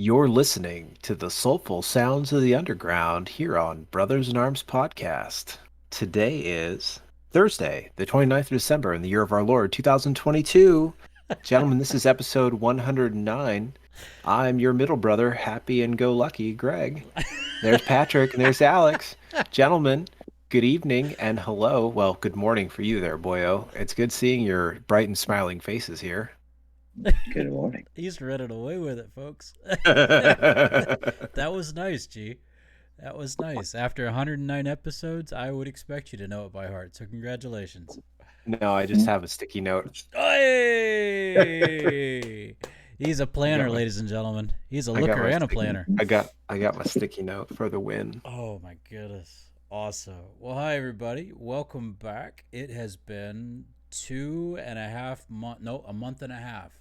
You're listening to the soulful sounds of the underground here on Brothers in Arms podcast. Today is Thursday, the 29th of December in the year of our Lord 2022. Gentlemen, this is episode 109. I'm your middle brother, happy and go lucky, Greg. There's Patrick and there's Alex. Gentlemen, good evening and hello. Well, good morning for you there, boyo. It's good seeing your bright and smiling faces here. Good morning. He's running away with it, folks. That was nice, G. That was nice. After 109 episodes, I would expect you to know it by heart. So congratulations. No, I just have a sticky note. Hey! He's a planner, ladies and gentlemen. He's a looker and a planner. I got my sticky note for the win. Oh my goodness. Awesome. Well, hi everybody. Welcome back. It has been a month and a half.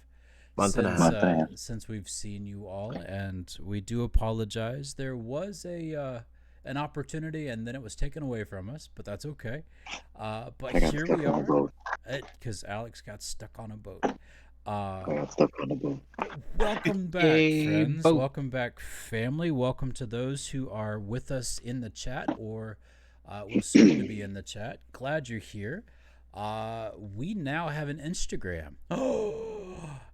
Since we've seen you all, and we do apologize. There was an opportunity, and then it was taken away from us, but that's okay. But here we are, because Alex got stuck on a boat. Welcome back, friends. Welcome back, family. Welcome to those who are with us in the chat or will soon to be in the chat. Glad you're here. We now have an Instagram.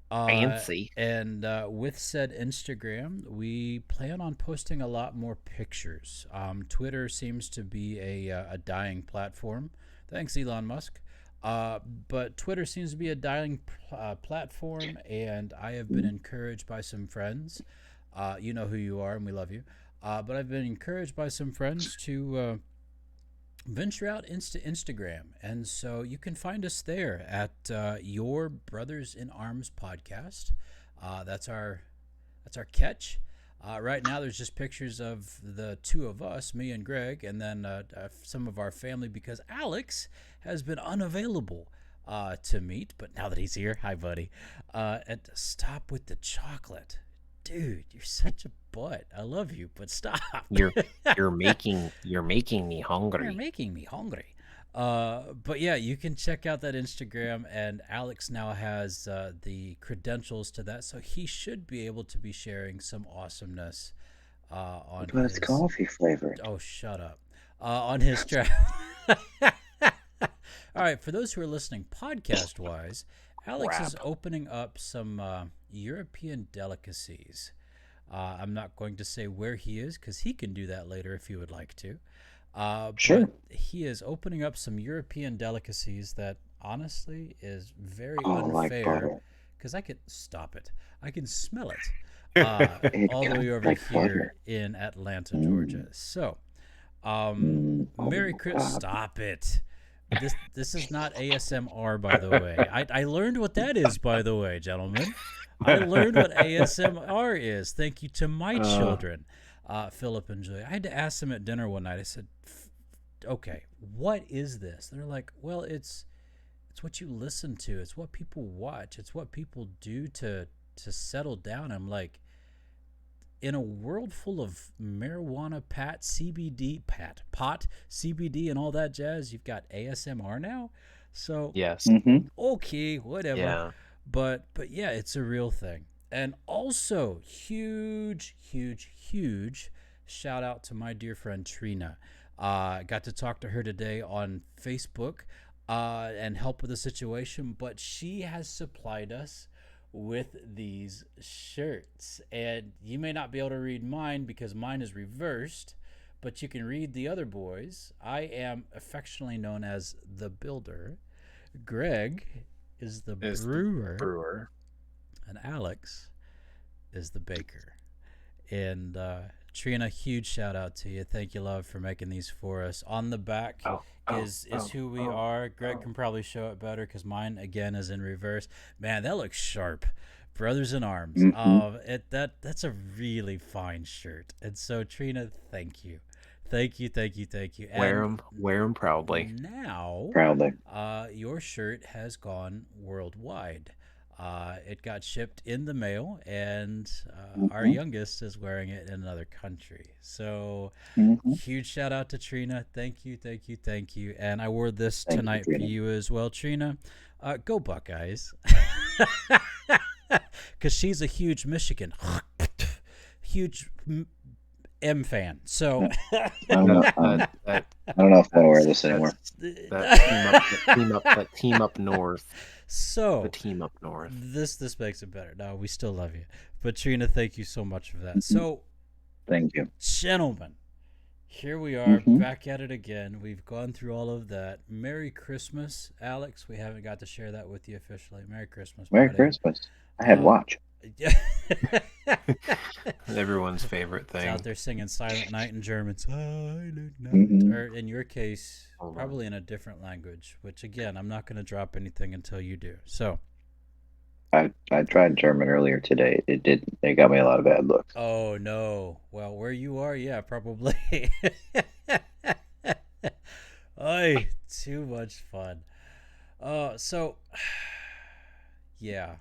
Fancy. And with said Instagram, we plan on posting a lot more pictures. Twitter seems to be a dying platform. Thanks, Elon Musk. But Twitter seems to be a dying platform, and I have been encouraged by some friends. You know who you are, and we love you. But I've been encouraged by some friends to venture out into Instagram, and so you can find us there at Your Brothers in Arms podcast. That's our catch. Right now, there's just pictures of the two of us, me and Greg, and then some of our family because Alex has been unavailable to meet. But now that he's here, hi buddy. And stop with the chocolate. Dude, you're such a butt. I love you, but stop. You're making me hungry. You're making me hungry. But yeah, you can check out that Instagram, and Alex now has the credentials to that, so he should be able to be sharing some awesomeness on. But it's coffee flavored. Oh, shut up. On his track. All right, for those who are listening podcast-wise, Alex is opening up some European delicacies. I'm not going to say where he is because he can do that later if he would like to. Sure. But he is opening up some European delicacies that honestly is very unfair because I can stop it. I can smell it all the way over here in Atlanta, Georgia. So, Merry Christmas. Stop it. This is not ASMR, by the way. I learned what that is, by the way, gentlemen. I learned what ASMR is. Thank you to my children, Philip and Julia. I had to ask them at dinner one night. I said, okay, what is this? They're like, well, it's what you listen to. It's what people watch. It's what people do to settle down. I'm like, in a world full of marijuana, pot, CBD, and all that jazz, you've got ASMR now. So yes, okay, whatever. Yeah. But yeah, it's a real thing. And also, huge shout out to my dear friend Trina. Got to talk to her today on Facebook and help with the situation, but she has supplied us with these shirts, and you may not be able to read mine because mine is reversed, but you can read the other boys. I am affectionately known as the Builder. Greg is the brewer, and Alex is the baker. And Trina, huge shout out to you. Thank you, love, for making these for us. On the back is who we are. Greg can probably show it better because mine again is in reverse. Man, that looks sharp. Brothers in Arms. That's a really fine shirt. And so, Trina, thank you. Thank you. And wear them proudly. Now, your shirt has gone worldwide. It got shipped in the mail, and our youngest is wearing it in another country. So, huge shout out to Trina. Thank you. And I wore this tonight for you as well, Trina. Go Buckeyes. Because she's a huge Michigan huge M fan. So I don't know. I don't know if I want to wear this anymore. That team up north. So The team up north. This makes it better. No, we still love you. But Trina, thank you so much for that. So Thank you. gentlemen, here we are back at it again. We've gone through all of that. Merry Christmas, Alex. We haven't got to share that with you officially. Merry Christmas. Merry buddy. Christmas. I had watch. Everyone's favorite It's thing. out there singing Silent Night in German. Silent Night. Or in your case, probably in a different language, which again, I'm not going to drop anything until you do. So I tried German earlier today. It didn't. It got me a lot of bad looks. oh no. Well, where you are, yeah, probably. Ay, too much fun. So yeah.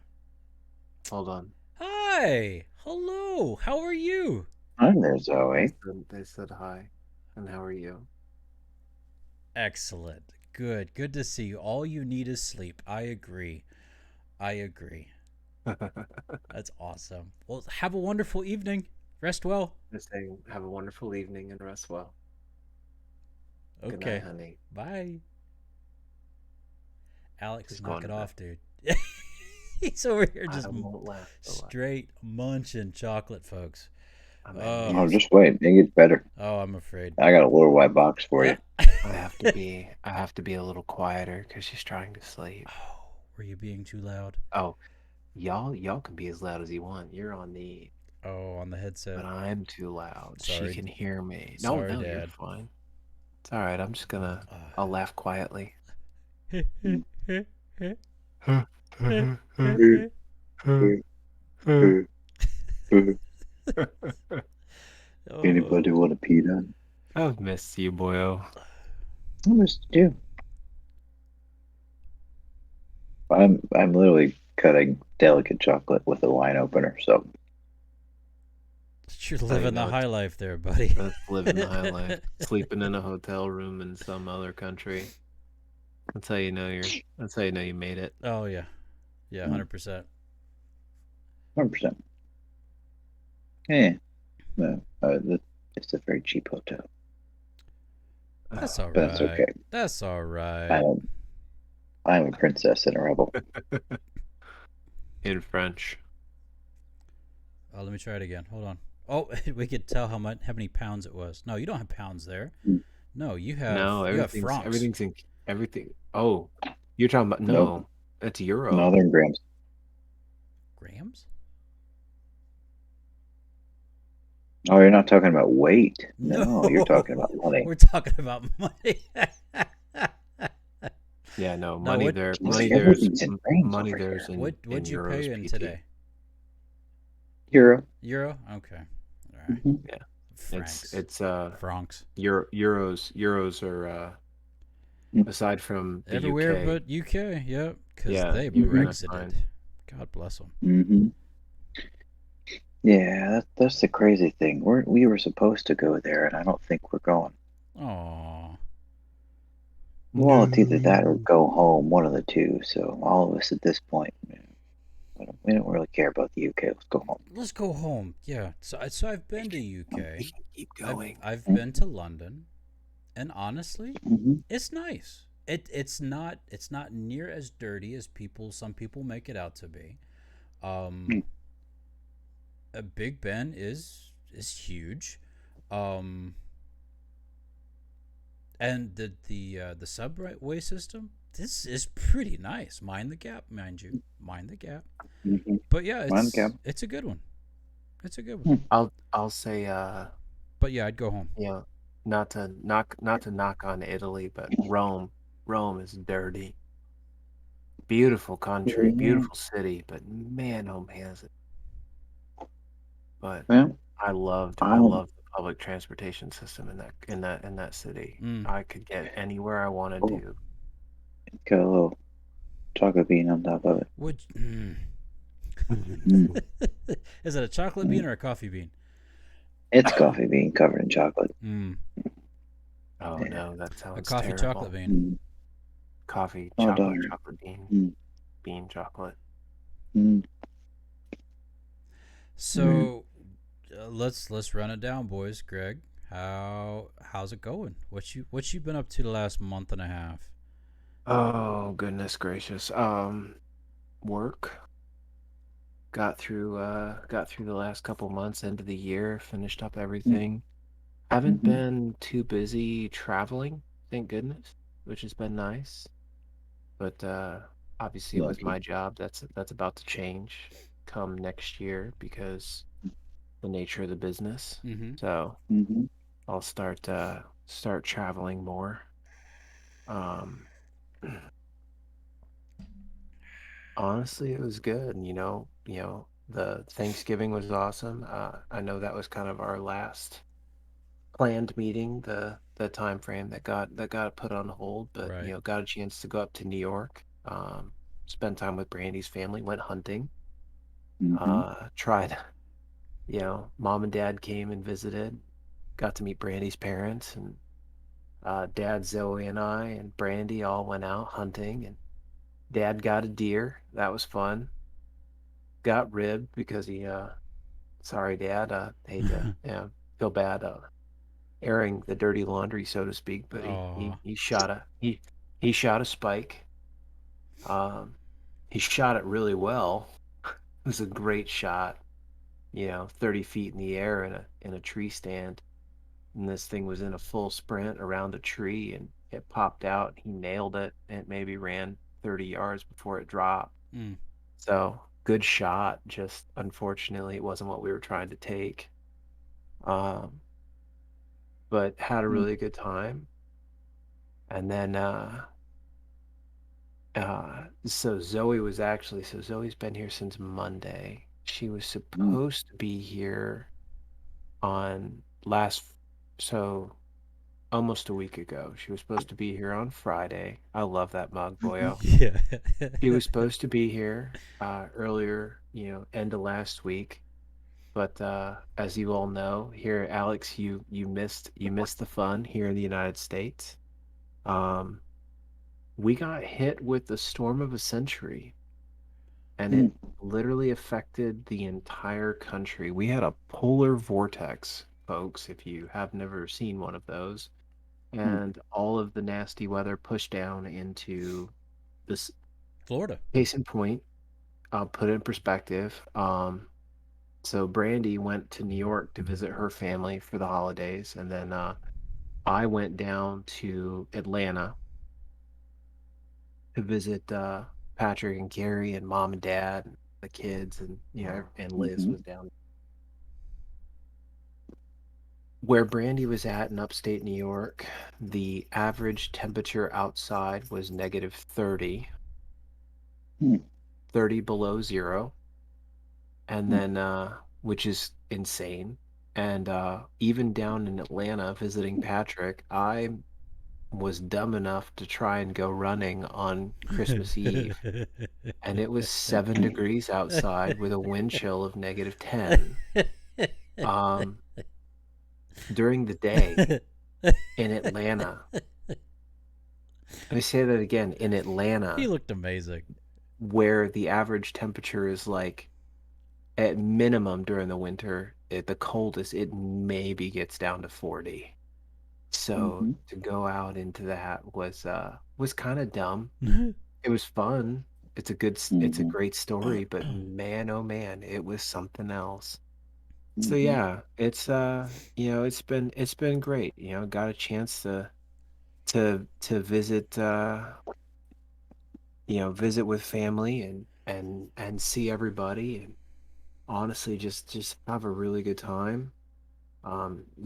Hold on. Hi. Hello. How are you? I'm there, Zoe. They said hi. And how are you? Excellent. Good. Good to see you. All you need is sleep. I agree. That's awesome. Well, have a wonderful evening. Rest well. Just saying, have a wonderful evening and rest well. Good Okay. night, honey. Bye. Alex, He's knock gone it now. off, dude. He's over here just I won't laugh so loud. straight munching chocolate, folks. I'm Oh. Oh, just wait. It gets better. Oh, I'm afraid. I got a little white box for you. I have to be a little quieter because she's trying to sleep. Oh, were you being too loud? Oh, y'all can be as loud as you want. You're on the Oh, on the headset. but I'm too loud. Sorry. She can hear me. Sorry, No, you're Dad. fine. It's all right. I'm just gonna. I'll laugh quietly. Anybody want a peanut? I've missed you, boyo. I missed you. I'm literally cutting delicate chocolate with a wine opener, so You're living the know, high life there, buddy. That's living the high life. Sleeping in a hotel room in some other country. That's how you know you made it. Oh yeah, 100%. 100%. Yeah, no, it's a very cheap hotel. That's all right. But that's okay. That's all right. I'm a princess and a rebel. In French. Oh, let me try it again. Hold on. Oh, we could tell how many pounds it was. No, you don't have pounds there. No, you have. No, you have francs. everything's in everything. Oh, you're talking about Nope. That's euro. Northern grams. Grams? Oh, you're not talking about weight. No, you're talking about money. We're talking about money. Yeah, no, No, money what- there. Jeez, Money there's everything's in grams money over there's here. in. What'd you euros, pay in PT. today? Euro. Euro? Okay. All right. Mhm. Yeah. Francs. It's francs. euros are aside from the Everywhere UK. but UK. Yep. Because Yeah, they you're gonna Brexited. find- God bless them. Mm-hmm. Yeah, that's the crazy thing. We were supposed to go there, and I don't think we're going. Aww. Well, it's either that or go home, one of the two. So all of us at this point, we don't really care about the UK. Let's go home. Let's go home. Yeah. So I've been to UK. We can keep going. I've been to London, and honestly, Mm-hmm. it's nice. It's not near as dirty as some people make it out to be. Big Ben is huge, and the subway system. This is pretty nice. Mind the gap, mind you. Mind the gap. Mm-hmm. But yeah, Mind the gap. it's a good one. It's a good one. I'll say But yeah, I'd go home. yeah, not to knock on Italy, but Rome is dirty. Beautiful country, Yeah. beautiful city, but man, oh man, is it. But Well, I loved I'll- the public transportation system in that city. Mm. I could get anywhere I wanted Oh. to. got a little chocolate bean on top of it. Would Mm. is it a chocolate bean or a coffee bean? It's coffee bean covered in chocolate. Mm. Oh Yeah. no, that A sounds coffee terrible. chocolate bean. Mm. Coffee, Oh, chocolate, darn. chocolate bean, Mm. bean chocolate. Mm. So let's run it down, boys. Greg, how's it going? What you been up to the last month and a half? Oh, goodness gracious. Work. Got through the last couple months, end of the year, finished up everything. Haven't Mm-hmm. been too busy traveling, thank goodness, which has been nice. But obviously with Lucky. my job, that's about to change come next year because the nature of the business. Mm-hmm. So Mm-hmm. I'll start traveling more. Um, Honestly, it was good. The Thanksgiving was awesome. I know that was kind of our last planned meeting, the time frame that got put on hold, but Right. got a chance to go up to New York, spend time with Brandy's family, went hunting, Mm-hmm. tried, mom and dad came and visited, got to meet Brandy's parents, and dad, Zoe, and I and Brandy all went out hunting, and dad got a deer. That was fun. Got ribbed because sorry, dad, hate to, feel bad, airing the dirty laundry, so to speak, but he Oh. he he shot a he shot a spike. Um, he shot it really well. It was a great shot, 30 feet in the air in a tree stand, and this thing was in a full sprint around a tree, and it popped out. He nailed it, and it maybe ran 30 yards before it dropped. Mm. So good shot. Just unfortunately, it wasn't what we were trying to take. Um, but had a really good time. And then so Zoe's been here since Monday. She was Mm-hmm. supposed to be here on last, so almost a week ago. She was supposed to be here on Friday. I love that mug, boyo. Yeah. She was supposed to be here earlier, end of last week. But as you all know, here, Alex, you missed the fun here in the United States. Um, we got hit with the storm of a century, and it literally affected the entire country. We had a polar vortex, folks, if you have never seen one of those, and all of the nasty weather pushed down into this. Florida. Case in point, I'll put it in perspective. So Brandy went to New York to visit her family for the holidays, and then I went down to Atlanta to visit Patrick and Carrie and mom and dad and the kids, and and Liz Mm-hmm. was down where Brandy was at in upstate New York. The average temperature outside was negative 30, Mm-hmm. 30 below zero, and then which is insane. And even down in Atlanta visiting Patrick, I was dumb enough to try and go running on Christmas Eve, and it was 7 degrees outside with a wind chill of negative 10. Um, during the day in Atlanta, let me say that again, in He Atlanta, looked amazing. where the average temperature is like at minimum during the winter, at the coldest, it maybe gets down to 40. So Mm-hmm. to go out into that was kind of dumb. It was fun. It's a Mm-hmm. great story, but man, oh man, it was something else. So Mm-hmm. yeah, it's been great. Got a chance to visit visit with family and see everybody, and honestly just have a really good time.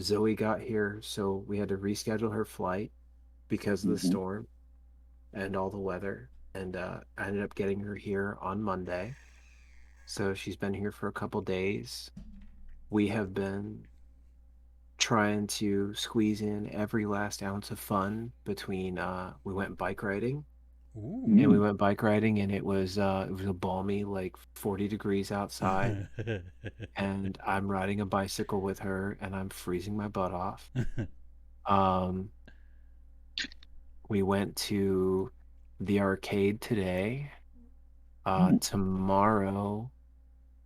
Zoe got here, so we had to reschedule her flight because of the Mm-hmm. storm and all the weather. And I ended up getting her here on Monday. So she's been here for a couple days. We have been trying to squeeze in every last ounce of fun between we went bike riding Ooh. and it was a balmy like 40 degrees outside, and I'm riding a bicycle with her and I'm freezing my butt off. Um we went to the arcade today. Tomorrow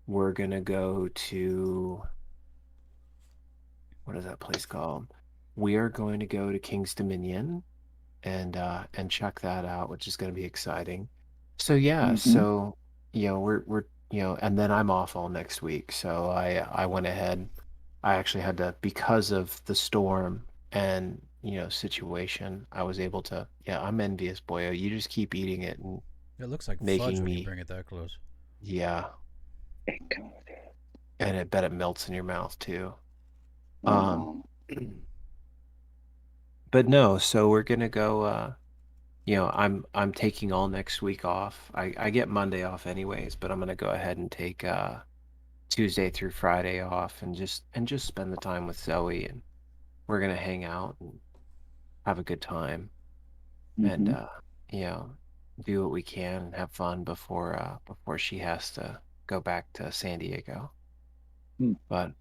we're gonna go to what is that place called? We are going to go to King's Dominion and check that out, which is going to be exciting. So yeah, Mm-hmm. so we're and then I'm off all next week. So I went ahead. I actually had to, because of the storm and situation. I was able to. Yeah, I'm envious, boyo. You just keep eating it and It looks like fudge making when you me. bring it that close. Yeah, Ain't coming with it. and I bet it melts in your mouth too. Um, Oh. but no, so we're gonna go. I'm taking all next week off. I get Monday off anyways, but I'm gonna go ahead and take Tuesday through Friday off and just spend the time with Zoe, and we're gonna hang out and have a good time and Mm-hmm. you know do what we can and have fun before she has to go back to San Diego. Mm-hmm. But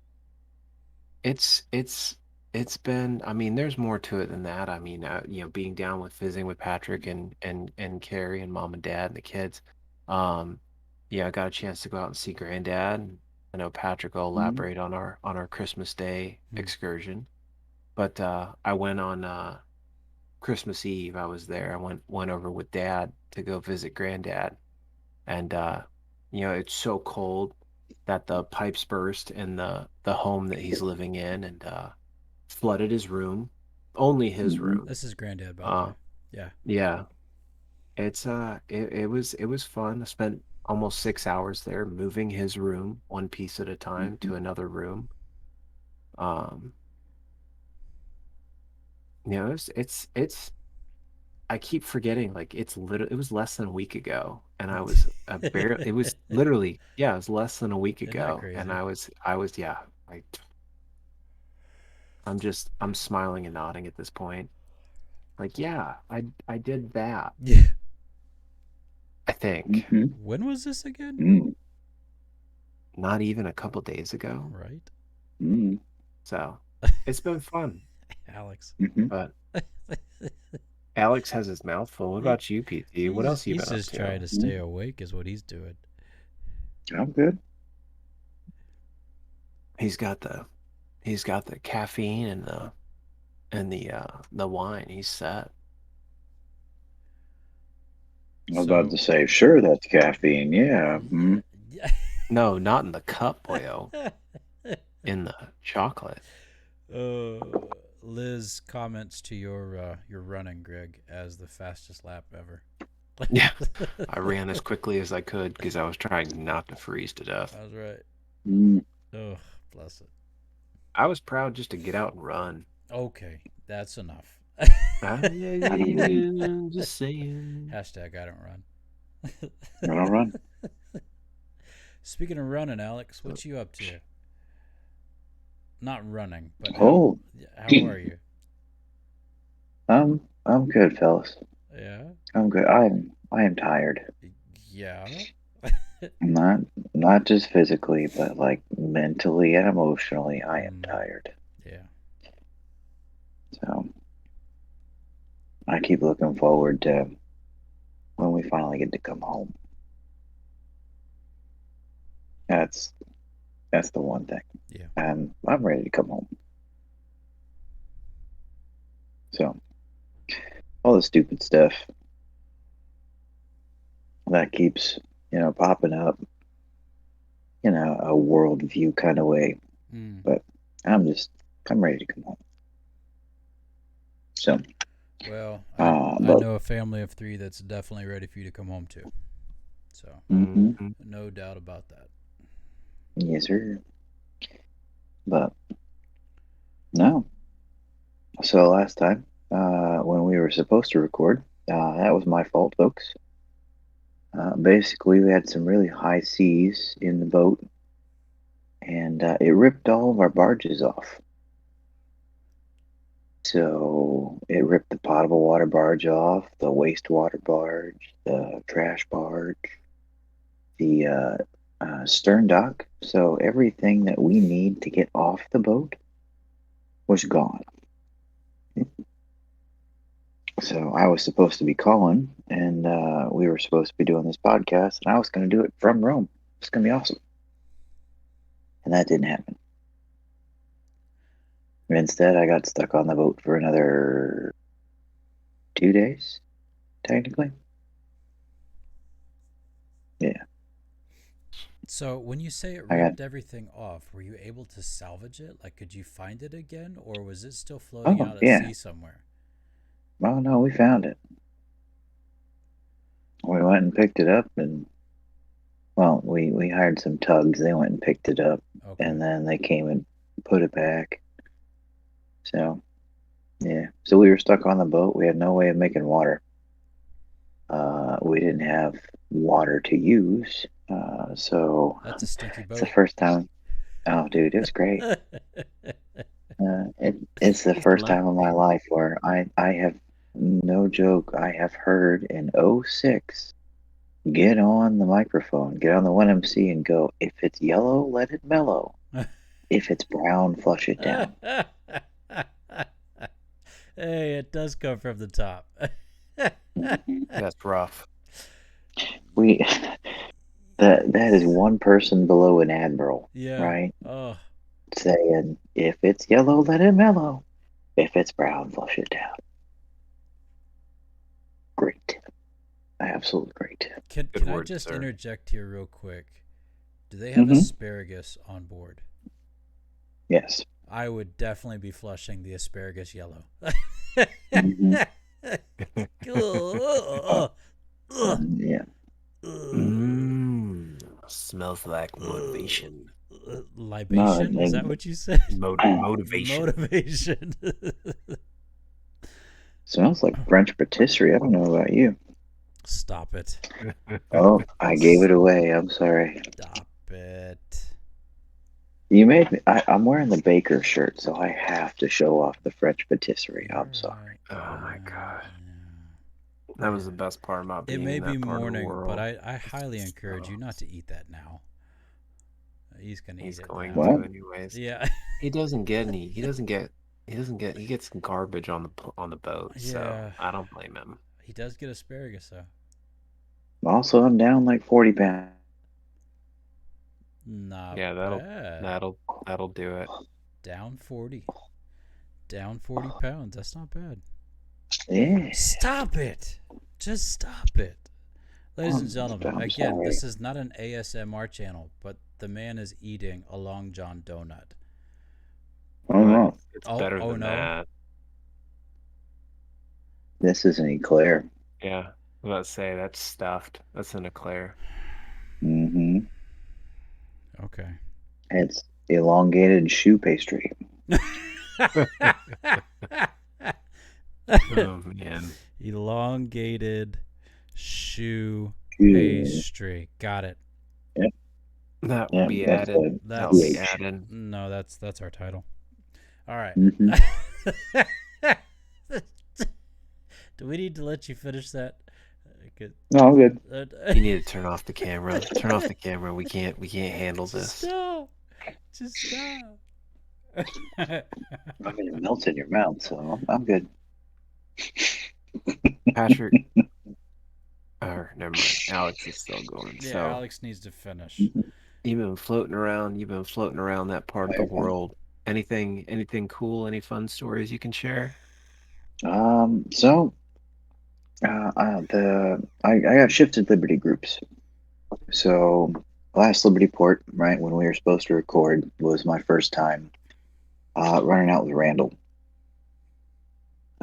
it's it's been, I mean, there's more to it than that. I mean, being down with visiting with Patrick and Carrie and mom and dad and the kids. Um, yeah, I got a chance to go out and see Granddad. I know Patrick will elaborate on our Christmas Day Mm. excursion, but I went on Christmas Eve. I was there. I went over with Dad to go visit Granddad, and it's so cold that the pipes burst in the home that he's living in, and flooded his room, only his Mm-hmm. room. This is Granddad, by the uh way. Yeah. yeah, it was fun. I spent almost 6 hours there moving his room one piece at a time Mm-hmm. to another room. um it's I keep forgetting, like, it was less than a week ago, and I was it was literally, yeah, it was less than a week Isn't that ago, and crazy? I was yeah, I I'm smiling and nodding at this point. Like, yeah, I did that, Yeah. I think. Mm-hmm. When was this again? Not even a couple days ago. Right? Mm-hmm. So it's been fun. Alex. Mm-hmm. But Alex has his mouth full. What He, about you, PT? What else you he's been up just trying to? to stay awake, is what he's doing. I'm good. He's got the he's got the caffeine and the wine. He's set. I was about So, to say, sure, that's caffeine. Yeah. Mm-hmm. yeah. No, not in the cup, boyo. In the chocolate. uh, Liz comments to your running, Greg, as the fastest lap ever. Yeah, I ran as quickly as I could because I was trying not to freeze to death. That's right. Mm-hmm. Oh, bless it. I was proud just to get out and run. Okay, that's enough. Just saying. Hashtag I don't run. I don't run. Speaking of running, Alex, what you up to? Not running, but Oh, how are you? I'm good, fellas. Yeah. I'm good. I am tired. Yeah. Not just physically, but like mentally and emotionally, I am tired. Yeah. So I keep looking forward to when we finally get to come home. That's the one thing. Yeah. And I'm ready to come home. So all the stupid stuff that keeps, popping up in a worldview kind of way. Mm. But I'm ready to come home. So Well, I but know a family of 3 that's definitely ready for you to come home to. So, Mhm. no doubt about that. yes, sir. But no. So last time, when we were supposed to record, that was my fault, folks. Basically, we had some really high seas in the boat, and it ripped all of our barges off. So it ripped the potable water barge off, the wastewater barge, the trash barge, the stern dock. So everything that we need to get off the boat was gone. So I was supposed to be calling, and we were supposed to be doing this podcast, and I was going to do it from Rome. It's going to be awesome. And that didn't happen. Instead, I got stuck on the boat for another 2 days, technically. Yeah. So when you say it I got- ripped everything off, were you able to salvage it? Like, could you find it again, or was it still floating Oh, out at yeah. sea somewhere? Oh, no, we found it. We went and picked it up, and, well, we hired some tugs. They went and picked it up, Okay. and then they came and put it back. So, yeah. So we were stuck on the boat. We had no way of making water. We didn't have water to use. So That's a stinky it's the boat. first time. Oh, dude, it was great. It's the first time in my life where I have, no joke, I have heard in 06 get on the microphone, get on the 1MC and go, if it's yellow, let it mellow. If it's brown, flush it down. Hey, it does come from the top. That's rough. That is one person below an admiral, Yeah. right? Oh, Saying, if it's yellow, let it mellow. If it's brown, flush it down. Great tip. Absolutely great tip. can Good I word, just sir. interject here real quick? Do they have Mhm. asparagus on board? Yes. I would definitely be flushing the asparagus yellow. Mhm. Ugh. Yeah. Smells like motivation. Libation? No, Is that what you said? Motivation. Motivation. Smells like French patisserie. I don't know about you. Stop it. Oh, I gave it away. I'm sorry. Stop it. You made me. I'm wearing the baker shirt, so I have to show off the French patisserie. I'm sorry. Oh my god. That was the best part about It being may in that be part morning, of the world. but I highly encourage you not to eat that now. He's gonna He's eat it going now. to What? anyways. Yeah. He gets some garbage on the boat, so Yeah. I don't blame him. He does get asparagus though. Also, I'm down like 40 pounds. Not Yeah, bad. that'll do it. Down 40. Down 40 pounds. That's not bad. Yeah. Stop it. Just stop it. Ladies and gentlemen, I'm again, sorry. this is not an ASMR channel, but the man is eating a Long John donut. Oh no, It's better than no. that. this is an eclair. Yeah, I was about to say that's stuffed. That's an eclair. Mm-hmm. Okay. It's elongated shoe pastry. Oh man. Elongated shoe Shoe. pastry. Got it. That will Yeah, be that's added. a That'll be PH. added. No, that's our title. All right. Mhm. Do we need to let you finish that? No, I'm good. You need to turn off the camera. Turn off the camera. We can't handle this. Stop. Just stop. I mean, it melts in your mouth, so I'm good. Patrick. Or never mind. Alex is still going. Yeah, So Alex needs to finish. you've been floating around that part of the world. Anything cool? Any fun stories you can share? So I got shifted Liberty groups. So last Liberty port, right when we were supposed to record, was my first time running out with Randall.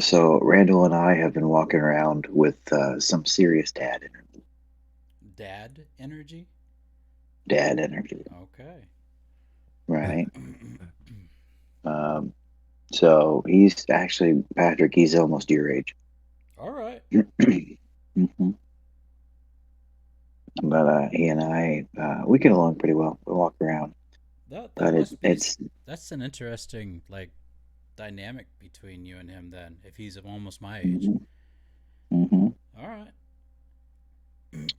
So Randall and I have been walking around with some serious dad energy. Dad energy? Dad energy, Okay. right? So he's actually, Patrick, he's almost your age. All right. hmm But he and I, we get along pretty well. We walk around. That But must be, it's that's an interesting dynamic between you and him then, if he's almost my age. hmm All right.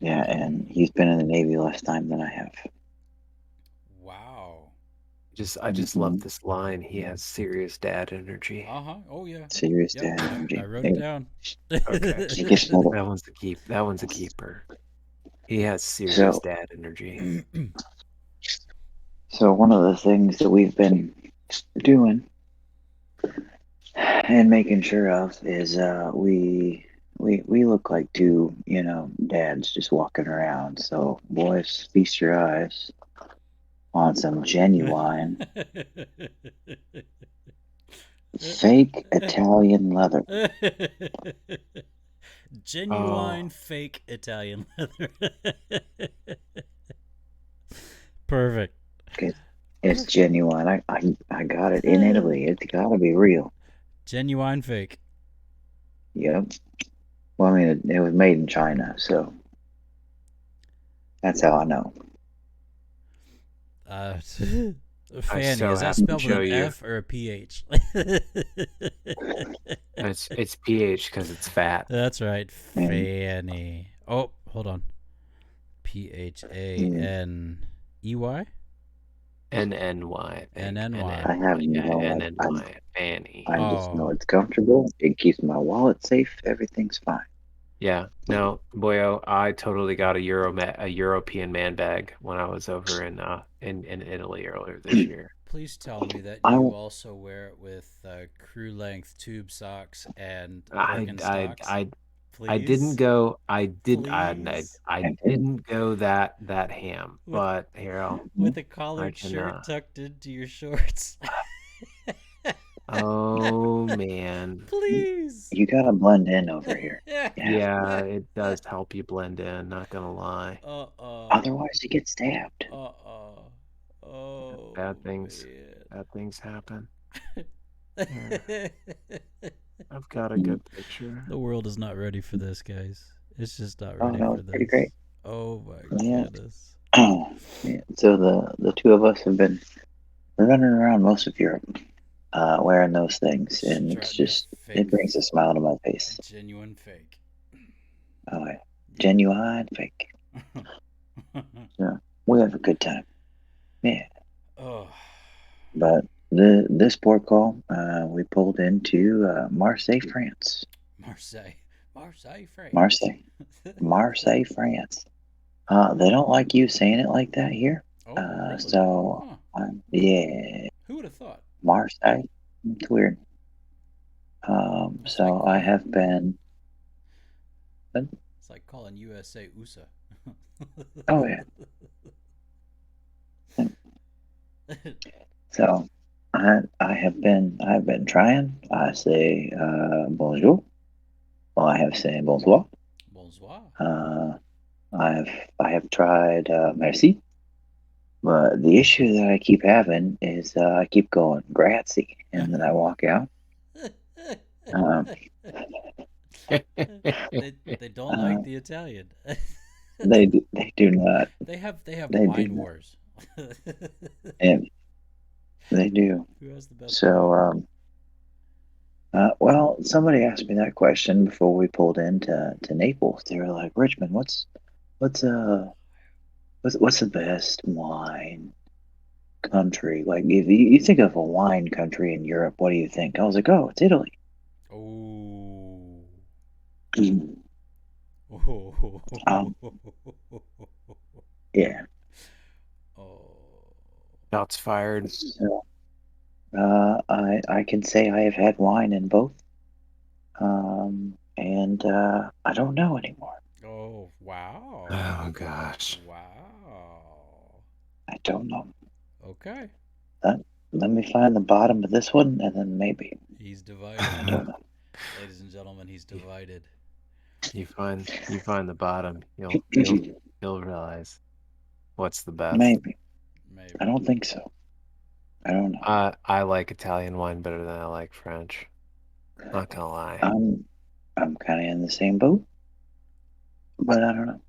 Yeah, and he's been in the Navy less time than I have. Wow. I just love this line. He has serious dad energy. Uh-huh. Oh yeah. Serious Yep. dad energy. I wrote it down. Okay. He gets little. That one's a keeper. He has serious dad energy. So one of the things that we've been doing and making sure of is we look like two, dads just walking around. So boys, feast your eyes on some genuine fake Italian leather. Genuine fake Italian leather. Perfect. It's genuine. I got it in Italy. It's gotta be real. Genuine fake. Yep. Well, I mean, it was made in China, so that's how I know. Phanny, is that spelled with an F or a PH? It's PH because it's fat. That's right, Phanny. Oh, hold on. PHANEY? NNY. NNY. I have no NNY. Fanny. I just know it's comfortable. It keeps my wallet safe. Everything's fine. Yeah. No, boyo, I totally got a European man bag when I was over in Italy earlier this year. Please tell me that you also wear it with crew length tube socks and Birkenstocks. I didn't go. I didn't go that ham. But here, with a collared shirt tucked into your shorts. Oh man! Please. You gotta blend in over here. Yeah, it does help you blend in. Not gonna lie. Otherwise, you get stabbed. Oh. Bad things. Man. Bad things happen. I've got a good picture. The world is not ready for this, guys. It's just not ready for this. Pretty great. Oh my goodness. Yeah. So the two of us have been running around most of Europe, wearing those things, and it's just it brings a smile to my face. Genuine fake. Oh, yeah. Genuine fake. Yeah, we have a good time. Yeah. Oh. But this port call, we pulled into Marseille, France. Marseille, France. Marseille, France. They don't like you saying it like that here. Oh, really? So, yeah. Who would have thought? Marseille. It's weird. So I have been. It's like calling USA USA. Oh yeah. So I have been trying. I say bonjour. Well, I have said bonsoir. Bonsoir. I have tried merci. But the issue that I keep having is I keep going grazie, and then I walk out. They don't like the Italian. They do not. They have wine wars. And they do. Who has the best? So well, somebody asked me that question before we pulled into Naples. They were like, Richmond, what's the best wine country? Like, if you think of a wine country in Europe, what do you think? I was like, oh, it's Italy. Oh. Yeah. Oh. Shots fired. So, I can say I have had wine in both. And I don't know anymore. Oh, wow. Oh gosh. Wow. I don't know. Okay. Let me find the bottom of this one, and then maybe. He's divided. I don't know. Ladies and gentlemen, he's divided. You find the bottom, you'll realize what's the best. Maybe. I don't think so. I don't know. I like Italian wine better than I like French. Not gonna lie. I'm kind of in the same boat, but I don't know.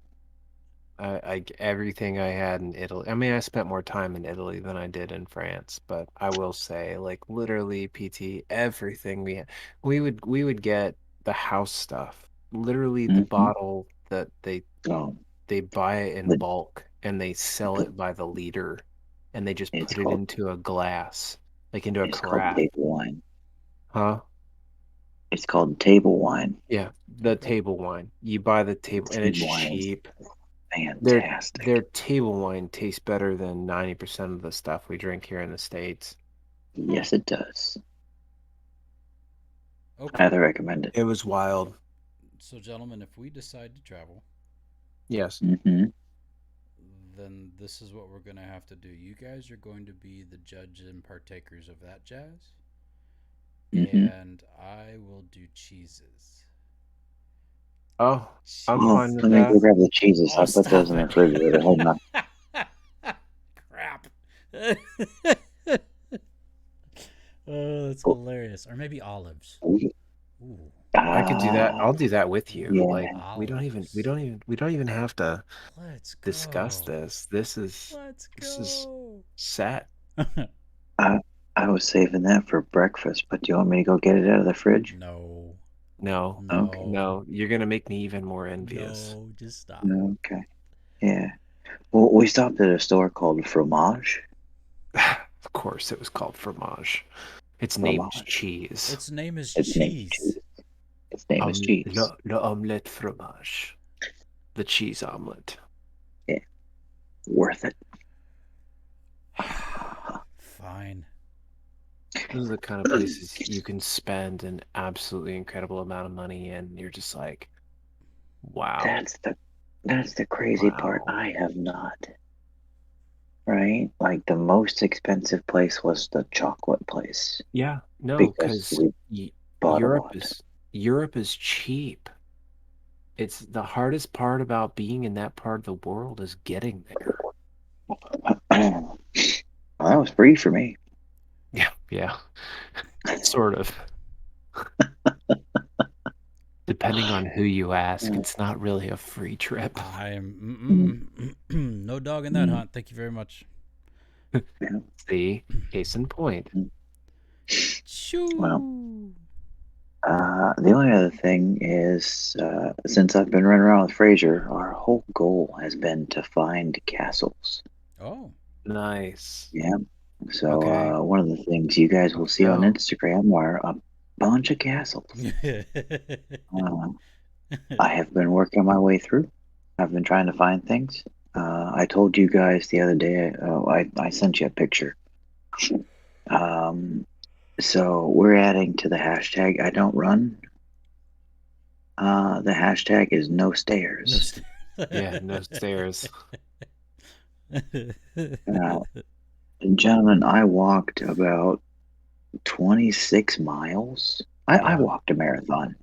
I everything I had in Italy. I mean, I spent more time in Italy than I did in France, but I will say, like, literally, PT, everything we would get the house stuff. Literally, the bottle that they buy it in bulk and they sell it by the liter, and they just put it into a glass, like into a carafe. It's called table wine. Huh? It's called table wine. Yeah, the table wine. You buy the table, and it's cheap. Fantastic. Their table wine tastes better than 90% of the stuff we drink here in the States. Yes, it does. Okay. highly recommend it. It was wild. So, gentlemen, if we decide to travel, Yes. Mm-hmm. then this is what we're going to have to do. You guys are going to be the judge and partakers of that jazz, Mm-hmm. and I will do cheeses. Oh, I'm Oh, fine with let me go that. grab the cheeses. Oh, I'll put those stop in the it. refrigerator. Hold on. Crap. Oh, that's hilarious. Or maybe olives. Ooh, I could do that. Ah, I'll do that with you. yeah. Like olives. we don't even have to Let's discuss go. this. This is Let's this go. set. I I was saving that for breakfast, but do you want me to go get it out of the fridge? No. No, Okay. no, you're gonna make me even more envious. No, just stop. Okay. Yeah. Well, we stopped at a store called Fromage. Of course, it was called fromage. It's named Fromage. cheese. Its name is Its name is cheese. cheese. Its name is cheese. Le omelette fromage. The cheese omelet. Worth it. Fine. Those are the kind of places you can spend an absolutely incredible amount of money and you're just like, wow. That's the crazy part. Wow. I have not. Right? Like the most expensive place was the chocolate place Yeah, no, because because we bought a lot. Europe is cheap. It's the hardest part about being in that part of the world is getting there. Well, that was free for me. Yeah. Sort of. Depending on who you ask, it's not really a free trip. I'm no dog in that hunt. Thank you very much. See, case in point. Shoo. Well, the only other thing is, since I've been running around with Fraser, our whole goal has been to find castles. Oh. Nice. Yeah. So Okay. one of the things you guys will see on Instagram are a bunch of castles. I have been working my way through. I've been trying to find things. I told you guys the other day. I sent you a picture. So we're adding to the hashtag. I don't run. The hashtag is no stairs. Yeah, no stairs. Gentlemen, I walked about 26 miles. I Yeah. walked a marathon.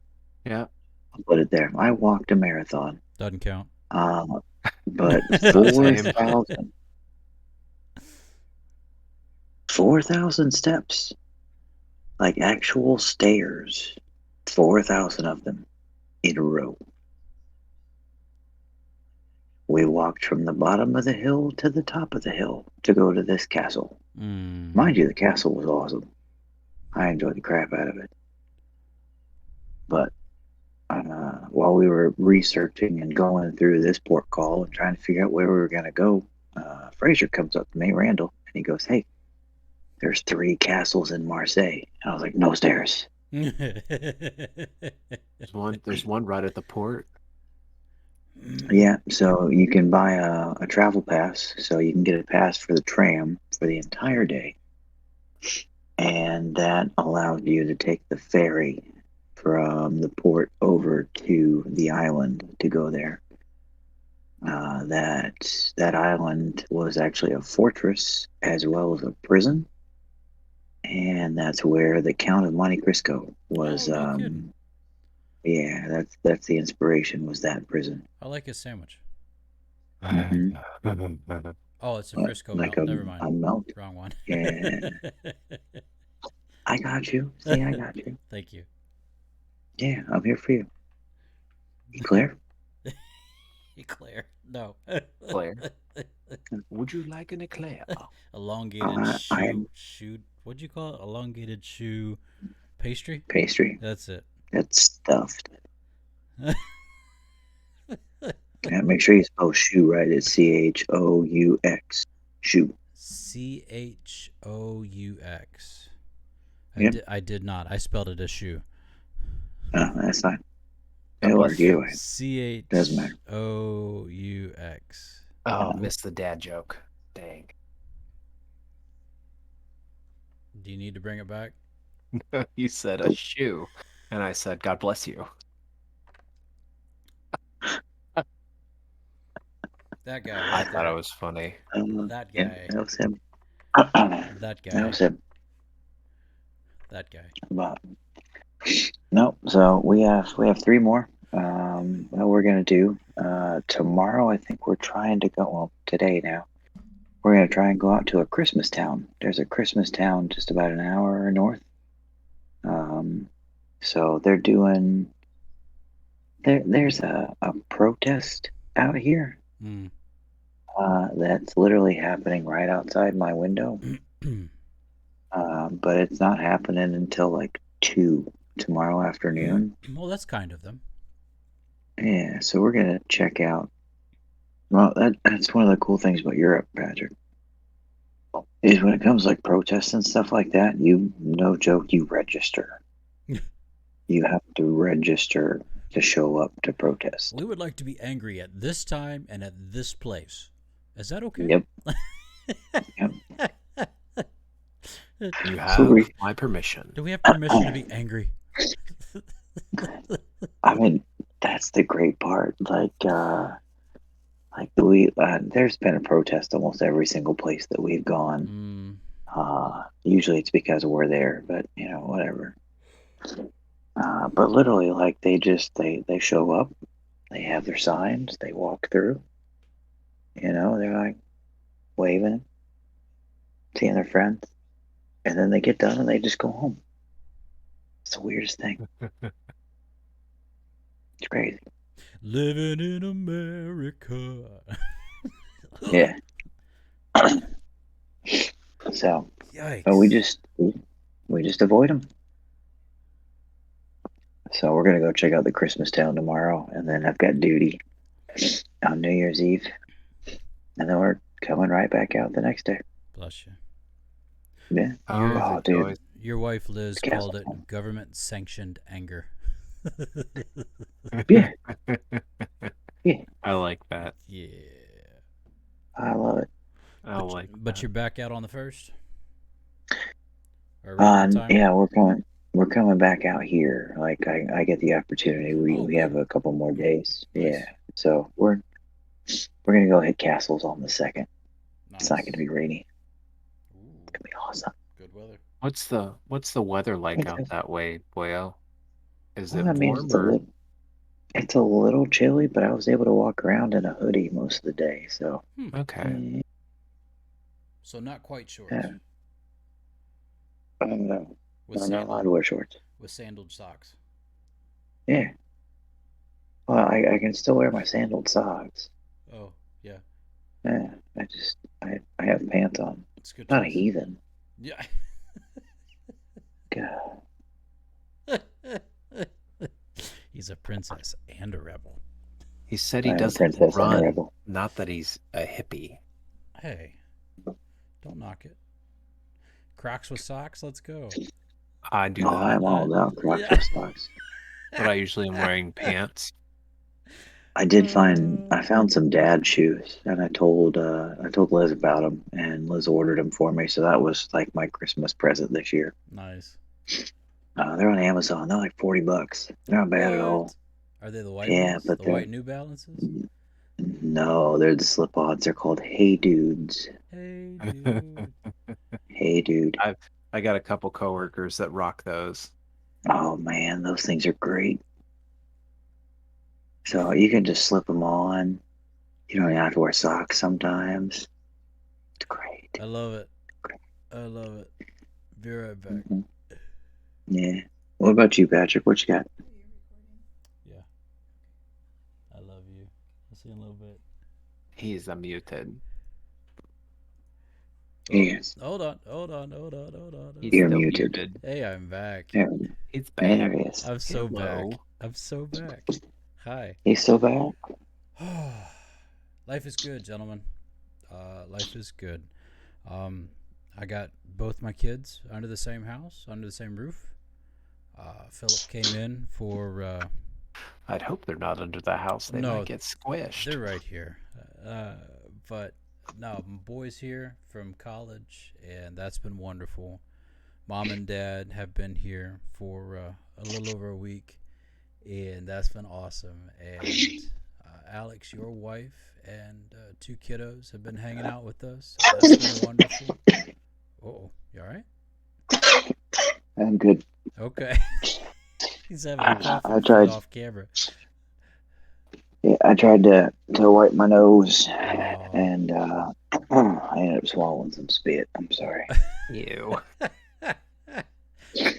Yeah. I'll put it there. I walked a marathon. Doesn't count. But Same. 4,000 steps. Like actual stairs. 4,000 of them in a row. We walked from the bottom of the hill to the top of the hill to go to this castle. Mind you, the castle was awesome. I enjoyed the crap out of it. But while we were researching and going through this port call and trying to figure out where we were going to go, Fraser comes up to me, Randall, and he goes, "Hey, there's 3 castles in Marseille." And I was like, "No stairs." There's one right at the port. Yeah, so you can buy a travel pass, so you can get a pass for the tram for the entire day. And that allows you to take the ferry from the port over to the island to go there. That island was actually a fortress as well as a prison, and that's where the Count of Monte Cristo was. Oh, no kidding. Yeah, that's the inspiration, was that prison. I like his sandwich. Mhm. Oh, it's a Frisco Like melt. Never mind. a melt. Wrong one. Yeah. I got you. See, I got you. Thank you. Yeah, I'm here for you. Eclair? Eclair. No. Eclair. Would you like an eclair? Elongated shoe. What'd you call it? Elongated shoe pastry? Pastry. That's it. That's stuffed. Yeah, make sure you spell shoe right. It's CHOUX. Shoe. CHOUX. Yep. I did not. I spelled it as shoe. Oh, that's fine. It'll work either way. Doesn't matter. CHOUX. Oh, missed the dad joke. Dang. Do you need to bring it back? You said a shoe. And I said, God bless you. That guy I right thought there. it was funny. That Yeah, guy. that was him. That That guy. was him. That guy. But no, so we have 3 more. What we're gonna do tomorrow, I think we're trying to go. Well, today now, we're gonna try and go out to a Christmas town. There's a Christmas town just about an hour north. So they're doing. There's a protest out here Mm. that's literally happening right outside my window. But it's not happening until like 2 tomorrow afternoon. Well, that's kind of them. Yeah, so we're gonna check out. Well, that's one of the cool things about Europe, Patrick. Is when it comes like protests and stuff like that, you no joke, you register. You have to register to show up to protest. We would like to be angry at this time and at this place. Is that okay? Yep. Yep. You have we- my permission. Do we have permission to be angry? I mean, that's the great part. There's been a protest almost every single place that we've gone. Usually it's because we're there, but whatever. But literally, like they show up, they have their signs, they walk through. They're like waving, seeing their friends, and then they get done and they just go home. It's the weirdest thing. It's crazy. Living in America. Yeah. So, Yikes. but we just avoid them. So we're gonna go check out the Christmas town tomorrow, and then I've got duty on New Year's Eve, and then we're coming right back out the next day. Bless you. Yeah. Oh, dude. Your wife Liz Castle called it Town. government-sanctioned anger. Yeah. Yeah. I like that. Yeah. I love it. I like But that. you're back out on the 1st? Or around that time? Yeah, we're coming back out here. Like I get the opportunity. We have a couple more days. Nice. Yeah. So we're gonna go hit castles on the 2nd. Nice. It's not gonna be rainy. Ooh, It's gonna be awesome. good weather. What's the weather like It's out that way, Boyo? Is it Well, I mean, warm or? it's a little chilly, but I was able to walk around in a hoodie most of the day. So Okay. So not quite shorts. Yeah. I don't know. With I'm not allowed to wear shorts. with sandaled socks. Yeah. Well, I can still wear my sandaled socks. Oh, yeah. Yeah. I have pants on. It's good. I'm not a choice. heathen. Yeah. God. He's a princess and a rebel. He said I he am a doesn't princess and a run, rebel. not that he's a hippie. Hey, don't knock it. Crocs with socks, let's go. I do No, that, I'm all about Crocs Yeah. with socks. but I usually am wearing pants. I found some dad shoes, and I told Liz about them, and Liz ordered them for me. So that was like my Christmas present this year. Nice. They're on Amazon. They're like $40. They're not bad at all. What? Are they the white Yeah, ones? but The they're- white New Balances? No, they're the slip-ons. They're called Hey Dudes. Hey, dude. Hey Dude. I got a couple coworkers that rock those. Oh man, those things are great. So you can just slip them on. You don't even have to wear socks sometimes. It's great. I love it. I love it. Be right back. Mhm. Yeah. What about you, Patrick? What you got? Yeah. I love you. I'll see you in a little bit. He's unmuted. Yes. Hold on. He's You're still muted. Hey, I'm back. There, He's there back. he is. I'm so Hello. back. I'm so back. Hi. He's so bad. Life is good, gentlemen. Life is good. I got both my kids under the same house, under the same roof. Philip came in for. I'd hope they're not under the house. They No, might get squished. They're right here. But no, my boy's here from college, and that's been wonderful. Mom and Dad have been here for a little over a week, and that's been awesome. And Alex, your wife, and 2 kiddos have been hanging out with us. So that's been wonderful. Uh-oh, you all right? I'm good. Okay. He's having a coughing I fit tried. off camera. Yeah, I tried to wipe my nose, Oh. and I ended up swallowing some spit. I'm sorry. Ew.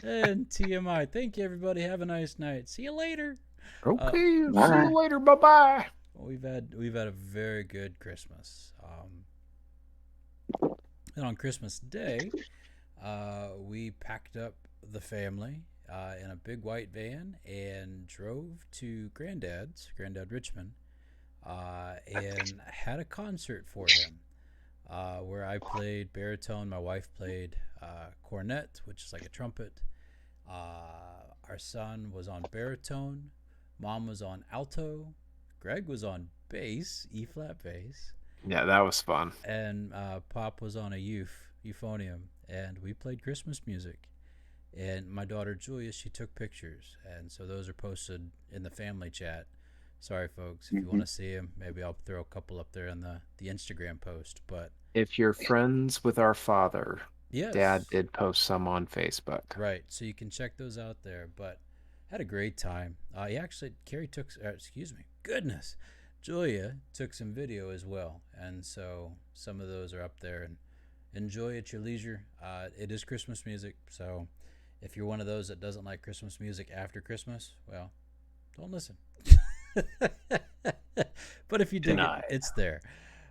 And TMI. Thank you, everybody. Have a nice night. See you later. Okay, see Bye. you later. Bye-bye. We've had a very good Christmas. And on Christmas Day, we packed up the family in a big white van and drove to Granddad Richmond, and had a concert for him, where I played baritone, my wife played cornet, which is like a trumpet. Our son was on baritone, Mom was on alto, Greg was on bass, E-flat bass. Yeah, that was fun. And Pop was on a euphonium, and we played Christmas music. And my daughter Julia, she took pictures, and so those are posted in the family chat. Sorry, folks, if you want to see them, maybe I'll throw a couple up there in the Instagram post. But if you're friends with our father, yes, Dad did post some on Facebook. Right, so you can check those out there. But had a great time. Carrie took, goodness, Julia took some video as well, and so some of those are up there. And enjoy at your leisure. It is Christmas music, so if you're one of those that doesn't like Christmas music after Christmas, well, don't listen. But if you dig it, it's there.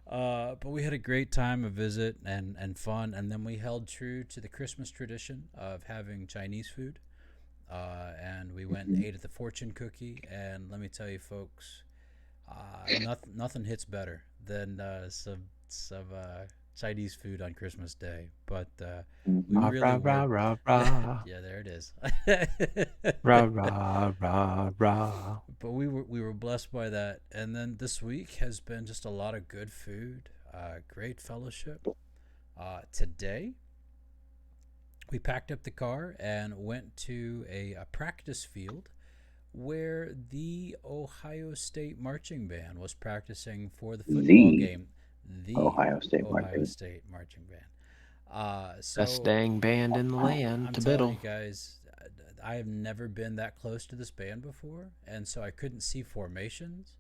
But we had a great time, a visit, and fun, and then we held true to the Christmas tradition of having Chinese food, and we went and ate at the Fortune Cookie, and let me tell you, folks, nothing hits better than some Chinese food on Christmas Day. But we really yeah, there it is. But we were blessed by that. And then this week has been just a lot of good food, great fellowship. Today we packed up the car and went to a practice field where the Ohio State marching band was practicing for the football game. The Ohio State marching band. Best dang band in the land. I'm to telling biddle. you guys, I have never been that close to this band before, and so I couldn't see formations,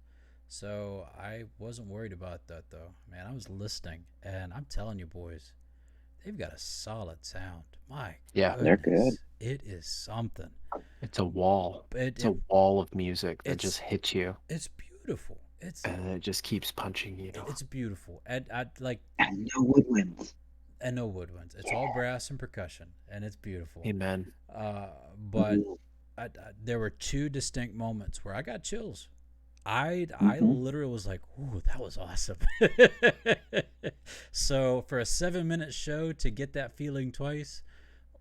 so I wasn't worried about that though. Man, I was listening, and I'm telling you, boys, they've got a solid sound. My goodness, they're good. It is something. It's a wall. It's a wall of music that just hits you. It's beautiful. And it just keeps punching you. It's beautiful. And no woodwinds. And no woodwinds. It's all brass and percussion, and it's beautiful. Amen. But there were 2 distinct moments where I got chills. I literally was like, "Ooh, that was awesome." So for a 7-minute show to get that feeling twice,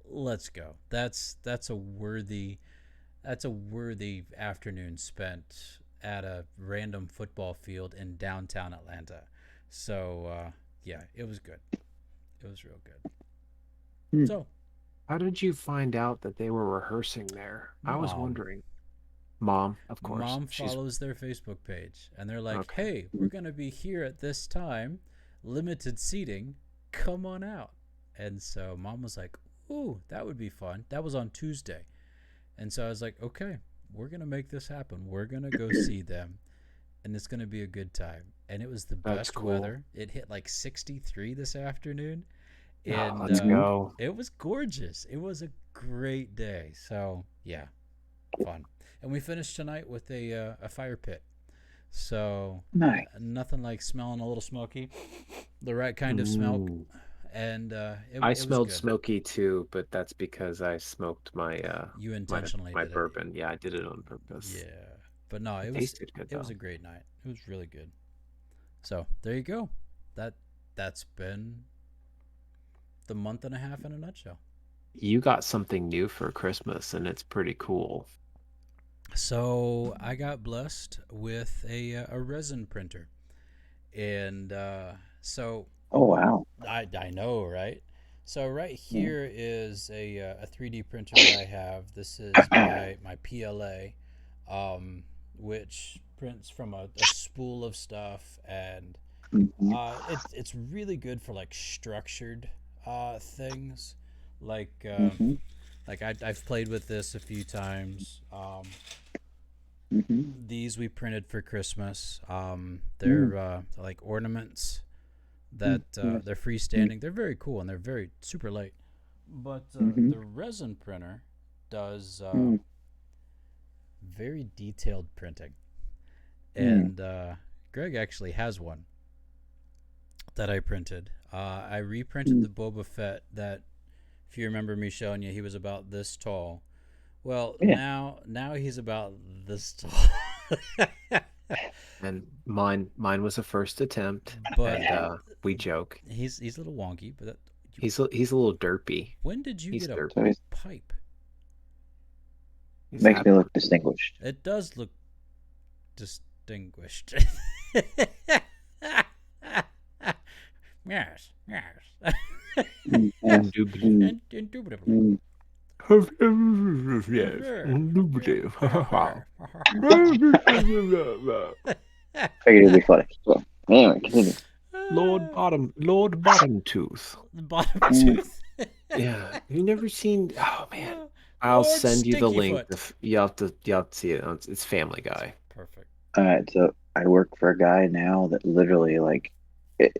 let's go. That's a worthy afternoon spent at a random football field in downtown Atlanta. So yeah, it was good. It was real good. So how did you find out that they were rehearsing there? I was wondering. Mom, of course. Mom follows their Facebook page, and they're like, "Hey, we're going to be here at this time, limited seating, come on out." And so Mom was like, "Ooh, that would be fun." That was on Tuesday. And so I was like, "Okay, we're going to make this happen. We're going to go see them, and it's going to be a good time." And it was the best weather. It hit like 63 this afternoon. And let's go. It was gorgeous. It was a great day. So, yeah, fun. And we finished tonight with a fire pit. So, nice. Nothing like smelling a little smoky, the right kind of smoke. And I smelled smoky too, but that's because I smoked my you intentionally my did bourbon. Yeah, I did it on purpose. Yeah, but no, it tasted good. It was a great night. It was really good. So there you go. That's been the month and a half in a nutshell. You got something new for Christmas, and it's pretty cool. So I got blessed with a resin printer, and so. Oh wow! I know, right? So right here is a 3D printer that I have. This is my PLA, which prints from a spool of stuff, and it's really good for like structured things, like Mm-hmm. I've played with this a few times. Mm-hmm. These we printed for Christmas. They're like ornaments that they're freestanding. They're very cool and they're very super light. But Mm-hmm. the resin printer does Mm. very detailed printing, Mm. and Greg actually has one that I printed. I reprinted the Boba Fett that, if you remember me showing you, he was about this tall. Well, Yeah. now he's about this tall. And mine was a first attempt, But and we joke. he's a little wonky. But He's a little derpy. when did you He's get a derpy. So it pipe? He's makes me look happy. distinguished. It does look distinguished. Yes, yes. Mm. Indubitably. Indubitably. Mm. Figured it'd be funny. So, anyway, continue. Lord Bottom Tooth. The bottom Mm. tooth. Yeah, you never seen? Oh man, I'll Lord send you the link. Stinkyfoot. You have to see it. It's Family Guy. Perfect. All right, so I work for a guy now that literally, like,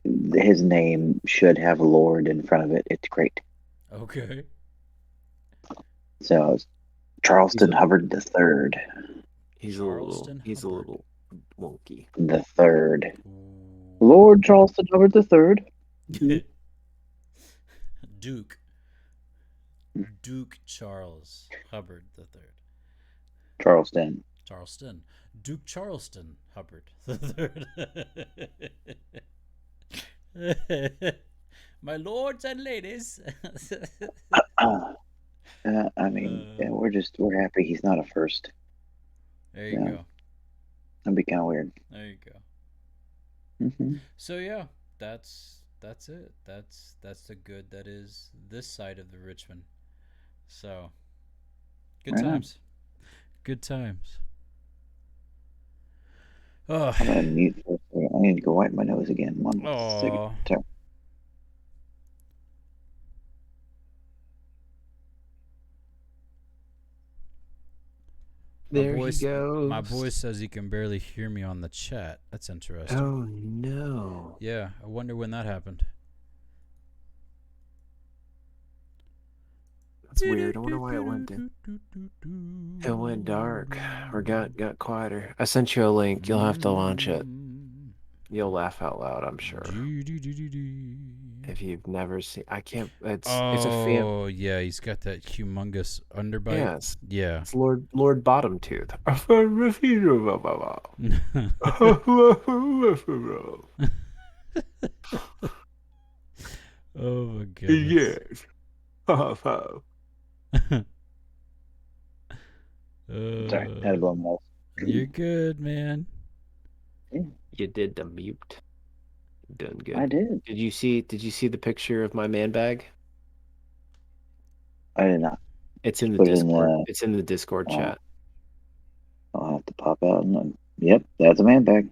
his name should have Lord in front of it. It's great. Okay. So, it's Charleston He's a- Hubbard the Third. He's Charleston a Hubbard. little wonky. The Third. Ooh. Lord Charleston Hubbard the Third. Duke Charles Hubbard the Third. Charleston. Charleston. Duke Charleston Hubbard the Third. My lords and ladies. I mean, yeah, we're happy he's not a first. There you Yeah. go. That'd be kind of weird. There you go. Mm-hmm. So yeah, that's it. That's the good that is this side of the Richmond. So good Right on. times. Good times. Oh, I'm gonna mute for a second. I need to go wipe my nose again. 1 second. Aw. Sorry. There he goes. My boy says he can barely hear me on the chat. That's interesting. Oh no. Yeah, I wonder when that happened. That's weird. I wonder why it went dark or got quieter. I sent you a link. You'll have to launch it. You'll laugh out loud, I'm sure. If you've never seen, I can't. It's a fan. Oh yeah, he's got that humongous underbite. Yes, Yeah. it's Lord Bottom Tooth. Oh my goodness. Yes. Sorry, had to blow my nose. You're good, man. You did the mute. You're doing good. I did. Did you see the picture of my man bag? I did not. It's in the Put it in Discord. the- It's in the Discord Oh. chat. I'll have to pop out and yep, that's a man bag.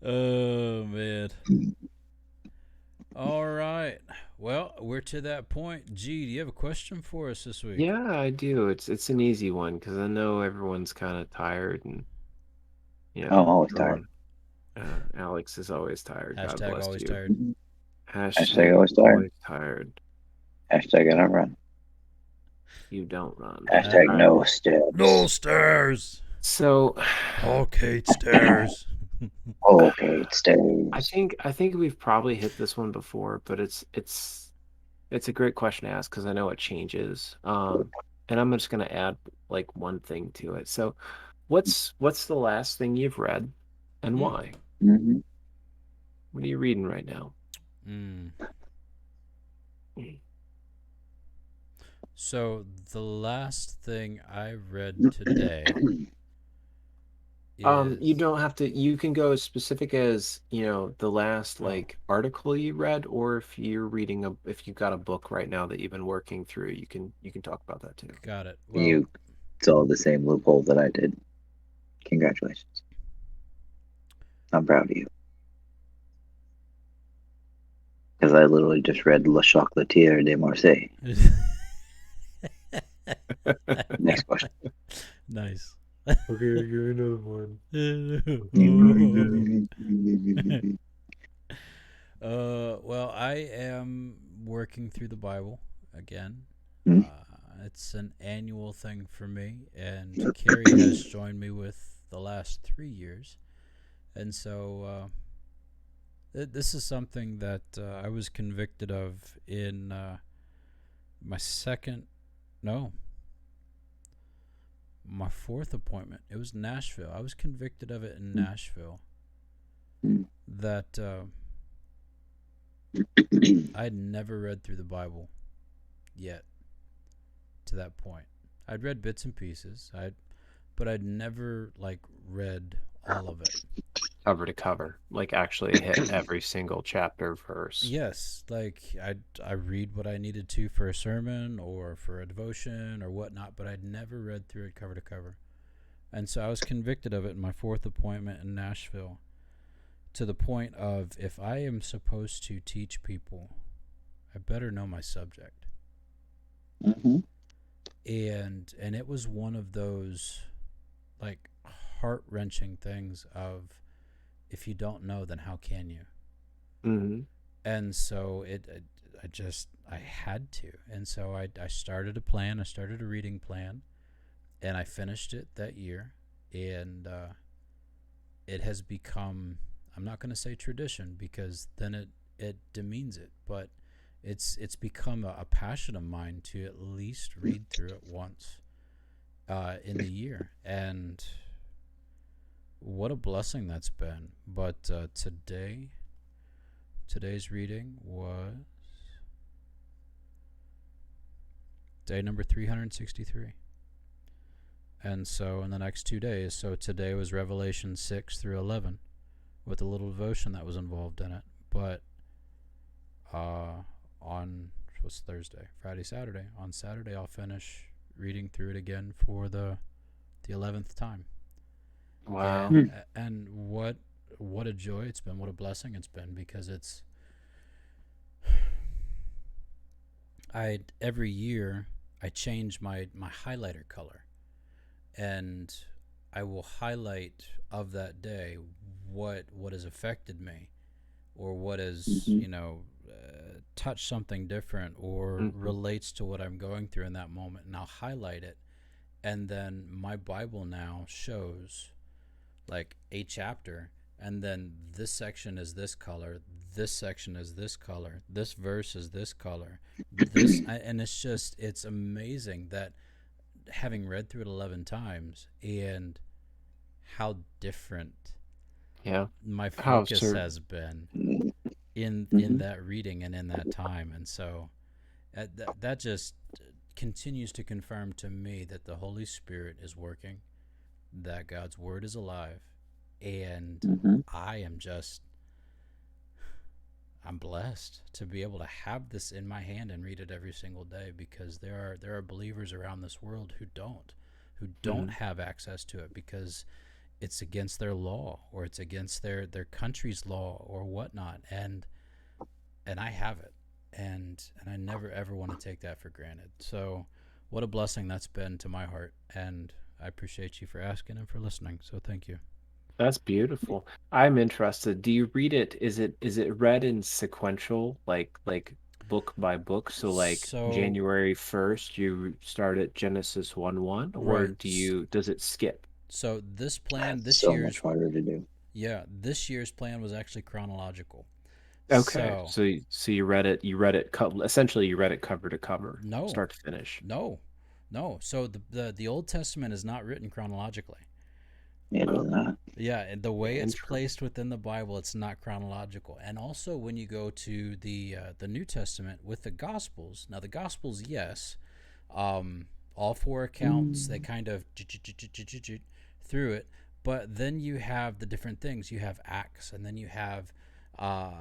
Oh man. All right. Well, we're to that point. G, do you have a question for us this week? Yeah, I do. It's an easy one because I know everyone's kind of tired and I'm always tired. Alex is always tired. God Hashtag bless always you. tired. Hashtag always tired. Always tired. Hashtag I don't run. You don't run. Hashtag Alright. no steps. No stairs. So All Kate stairs. Okay, stairs. I think we've probably hit this one before, but it's a great question to ask because I know it changes. And I'm just gonna add like one thing to it. So, what's the last thing you've read, and why? Mm-hmm. What are you reading right now? So the last thing I read today You is don't have to. You can go as specific as, the last oh, article you read, or if you're reading if you've got a book right now that you've been working through, you can talk about that too. got it. Well, You saw the same loophole that I did. Congratulations. I'm proud of you. Because I literally just read Le Chocolatier de Marseille. Next question. nice. Okay, you're another one. Well, I am working through the Bible again. Hmm? It's an annual thing for me, and Carrie has joined me with the last 3 years, and so this is something that I was convicted of in my second, no, my fourth appointment. It was Nashville. I was convicted of it in Nashville. That I had never read through the Bible yet to that point. I'd read bits and pieces. But I'd never read all of it. Cover to cover, actually hit every single chapter verse. Yes, I read what I needed to for a sermon or for a devotion or whatnot, but I'd never read through it cover to cover. And so I was convicted of it in my fourth appointment in Nashville, to the point of, if I am supposed to teach people, I better know my subject. Mm-hmm. And it was one of those heart-wrenching things of, if you don't know, then how can you? Mm-hmm. And so I had to. And so I started a plan. I started a reading plan, and I finished it that year. And it has become, I'm not going to say tradition, because then it demeans it, but it's become a passion of mine to at least read through it once in the year. And what a blessing that's been. But today's reading was day number 363. And so in the next 2 days, so today was Revelation 6 through 11 with a little devotion that was involved in it. But on, what's Thursday? Friday, Saturday. On Saturday, I'll finish reading through it again for the 11th time. Wow. And what a joy it's been. What a blessing it's been, because every year I change my highlighter color, and I will highlight of that day what has affected me, or what has touched something different, or relates to what I'm going through in that moment, and I'll highlight it. And then my Bible now shows a chapter, and then this section is this color, this section is this color, this verse is this color, and it's amazing that, having read through it 11 times, and how different my focus has been in that reading and in that time. And so that just continues to confirm to me that the Holy Spirit is working, that God's word is alive, and I'm blessed to be able to have this in my hand and read it every single day, because there are believers around this world who don't have access to it, because it's against their law, or it's against their country's law or whatnot, and I have it, and I never ever want to take that for granted. So what a blessing that's been to my heart, and I appreciate you for asking and for listening. So thank you. That's beautiful. I'm interested. Do you read it? Is it read in sequential, like book by book? So January 1st, you start at Genesis 1:1, or right. does it skip? So this plan, That's so much harder to do. Yeah, this year's plan was actually chronological. Okay, so you read it. Essentially, you read it cover to cover, start to finish. No. So the Old Testament is not written chronologically. It is not. Yeah, and the way it's placed within the Bible, it's not chronological. And also, when you go to the New Testament with the Gospels, now the Gospels, yes, all four accounts, they kind of through it, But then you have the different things. You have acts, and then you have uh,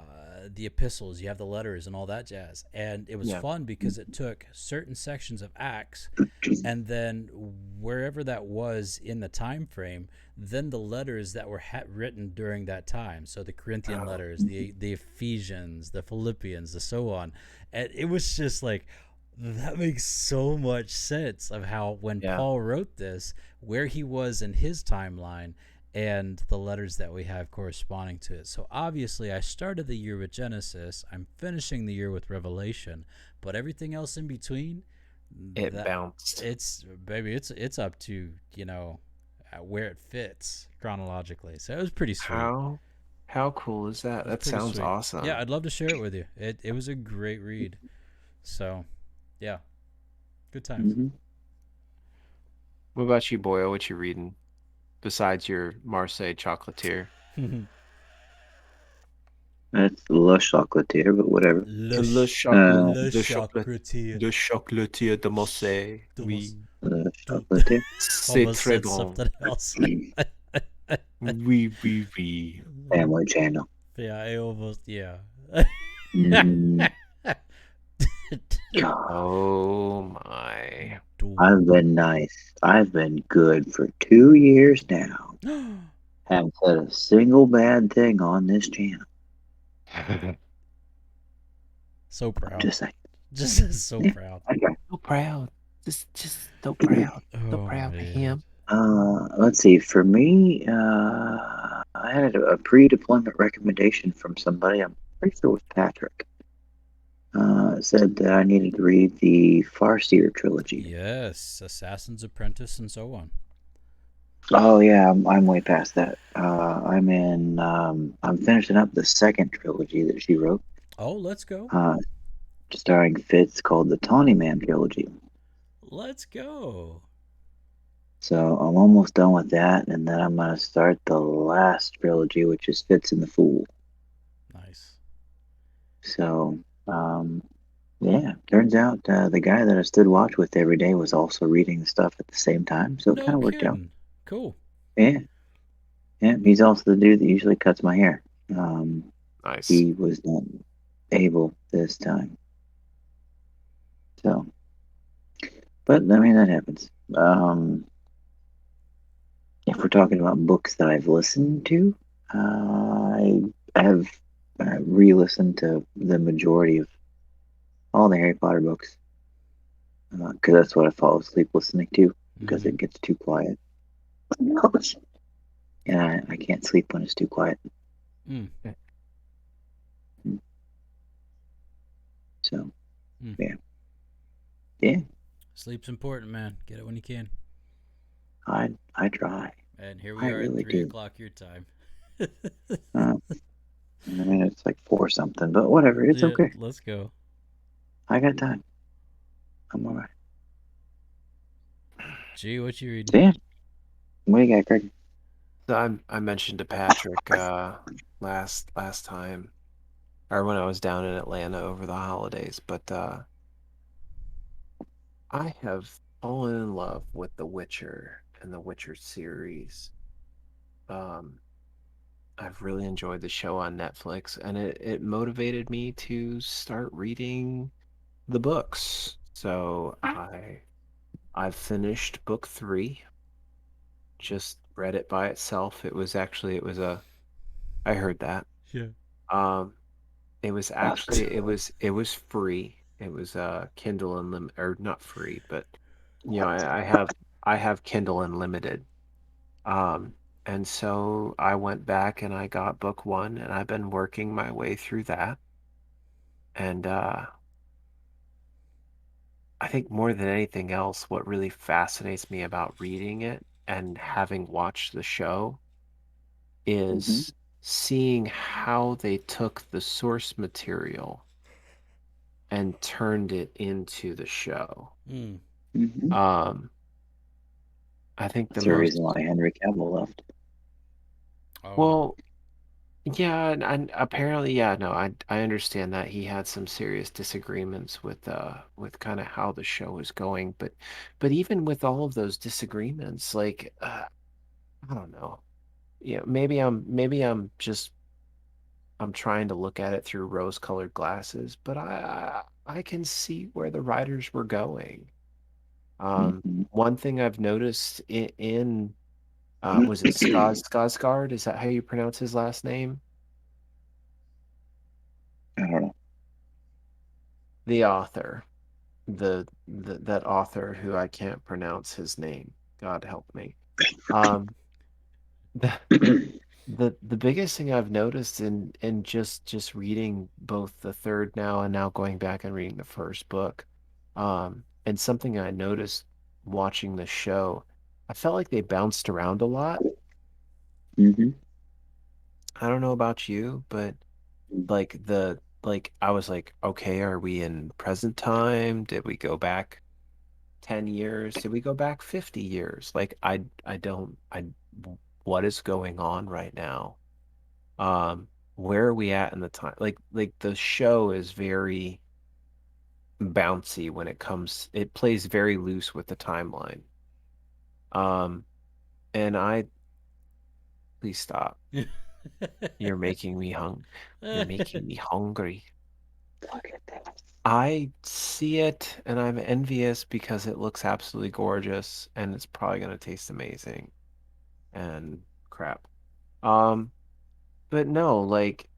the epistles. You have the letters and all that jazz. And it was Yeah. fun because it took certain sections of acts, and then wherever that was in the time frame, then the letters that were written during that time. So the Corinthian Oh, letters, the Ephesians, the Philippians, the so on. And it was just like, that makes so much sense of how when yeah. Paul wrote this, where he was in his timeline, and the letters that we have corresponding to it. So obviously, I started the year with Genesis. I'm finishing the year with Revelation, but everything else in between, It that bounced. it's up to where it fits chronologically. So it was pretty sweet. How cool is that? It was That pretty sounds sweet. Yeah, awesome. I'd love to share it with you. It was a great read. So yeah, good times. Hmm. What about you, Boyo? What you reading besides your Marseille chocolatier? That's Le Chocolatier, but whatever. Le, Le ch- chocolat, le le chocolat, chocolatier. le chocolatier de Marseille. Thomas. Oui, Le Tout. Chocolatier. c'est Almost très said bon. something else. Oui, oui, oui. Family Channel. Yeah, I almost, yeah. Mm, God, Oh my. I've been nice. I've been good for 2 years now. Haven't said a single bad thing on this channel. So proud. Just saying. Just so Yeah, proud. okay. So proud. Just so proud. So Oh, proud of man. him. Let's see. For me, I had a pre-deployment recommendation from somebody. I'm pretty sure it was Patrick. Said that I needed to read the Farseer trilogy. Yes, Assassin's Apprentice and so on. Oh yeah, I'm way past that. I'm finishing up the second trilogy that she wrote, Oh, let's go. starring Fitz, called the Tawny Man trilogy. Let's go. So I'm almost done with that, and then I'm gonna start the last trilogy, which is Fitz and the Fool. Nice. So, yeah, turns out the guy that I stood watch with every day was also reading the stuff at the same time, so it kind No of worked out. kidding. Cool. Yeah, yeah. He's also the dude that usually cuts my hair. Nice. He was not able this time. So, but I mean that happens. If we're talking about books that I've listened to, I have re-listened to the majority of all the Harry Potter books because that's what I fall asleep listening to because it gets too quiet. And I can't sleep when it's too quiet. Mm. So, Mm. yeah, Sleep's important, man. Get it when you can. I try. And here we I are really at 3 do. o'clock your time. I mean, it's like 4 something, but whatever. It's Yeah, okay. let's go. I got time. I'm all right. Gee, what you reading? So, yeah. What do you got, Greg? So I mentioned to Patrick last time, or when I was down in Atlanta over the holidays, but I have fallen in love with The Witcher and the Witcher series. Um, I've really enjoyed the show on Netflix, and it motivated me to start reading the books. So I've finished book 3. Just read it by itself. I heard that. Yeah. Um, it was actually it was free. It was Kindle Unlimited, or not free, but I have Kindle Unlimited. Um, and so I went back and I got book 1, and I've been working my way through that. And I think more than anything else, what really fascinates me about reading it and having watched the show Mm-hmm. is seeing how they took the source material and turned it into the show. Mm. Mm-hmm. Um, I think the That's the most reason why Henry Cavill left. Oh. well, yeah, and apparently, yeah, no, I understand that he had some serious disagreements with kind of how the show was going, but even with all of those disagreements, like I don't know. maybe I'm just I'm trying to look at it through rose-colored glasses, but I can see where the writers were going. Mm-hmm. One thing I've noticed in was it Skarsgård? Is that how you pronounce his last name? I don't know. The author, the that author who I can't pronounce his name. God help me. Um, the the biggest thing I've noticed in just reading both the third now and now going back and reading the first book, and something I noticed watching the show, I felt like they bounced around a lot. Mm-hmm. I don't know about you, but like I was like, okay, are we in present time? Did we go back 10 years? Did we go back 50 years? Like I don't I what is going on right now? Where are we at in the time? Like the show is very bouncy when it plays very loose with the timeline. Um, and I please stop. You're making me you're making me hungry. Look at that. I see it and I'm envious because it looks absolutely gorgeous and it's probably gonna taste amazing and crap. Um, but no, like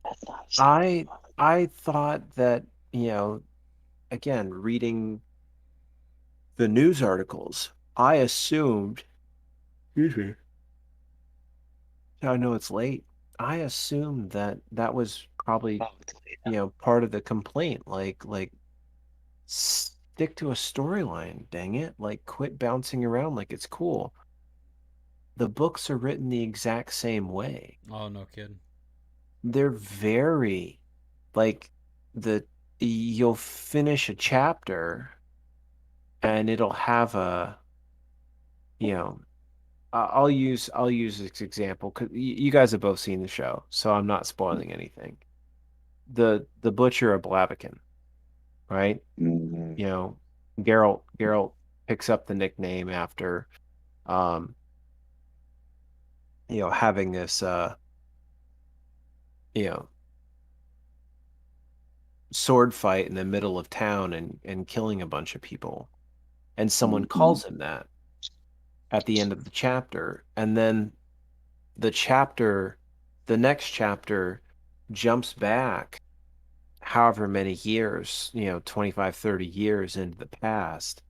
That's not a stinky I bug. I thought that, you know, again, reading the news articles, I assumed, excuse me, I know it's late. I assumed that that was probably, Oh, it's late. part of the complaint. Like stick to a storyline, dang it. Like quit bouncing around like it's cool. The books are written the exact same way. Oh, no kidding. They're very like the you'll finish a chapter and it'll have you know, I'll use this example because you guys have both seen the show, so I'm not spoiling anything. The butcher of Blaviken, right? Mm-hmm. You know, Geralt picks up the nickname after um, having this you know, sword fight in the middle of town and killing a bunch of people. And someone Mm-hmm. calls him that at the end of the chapter. And then the chapter the next chapter jumps back however many years, 25, 30 years into the past,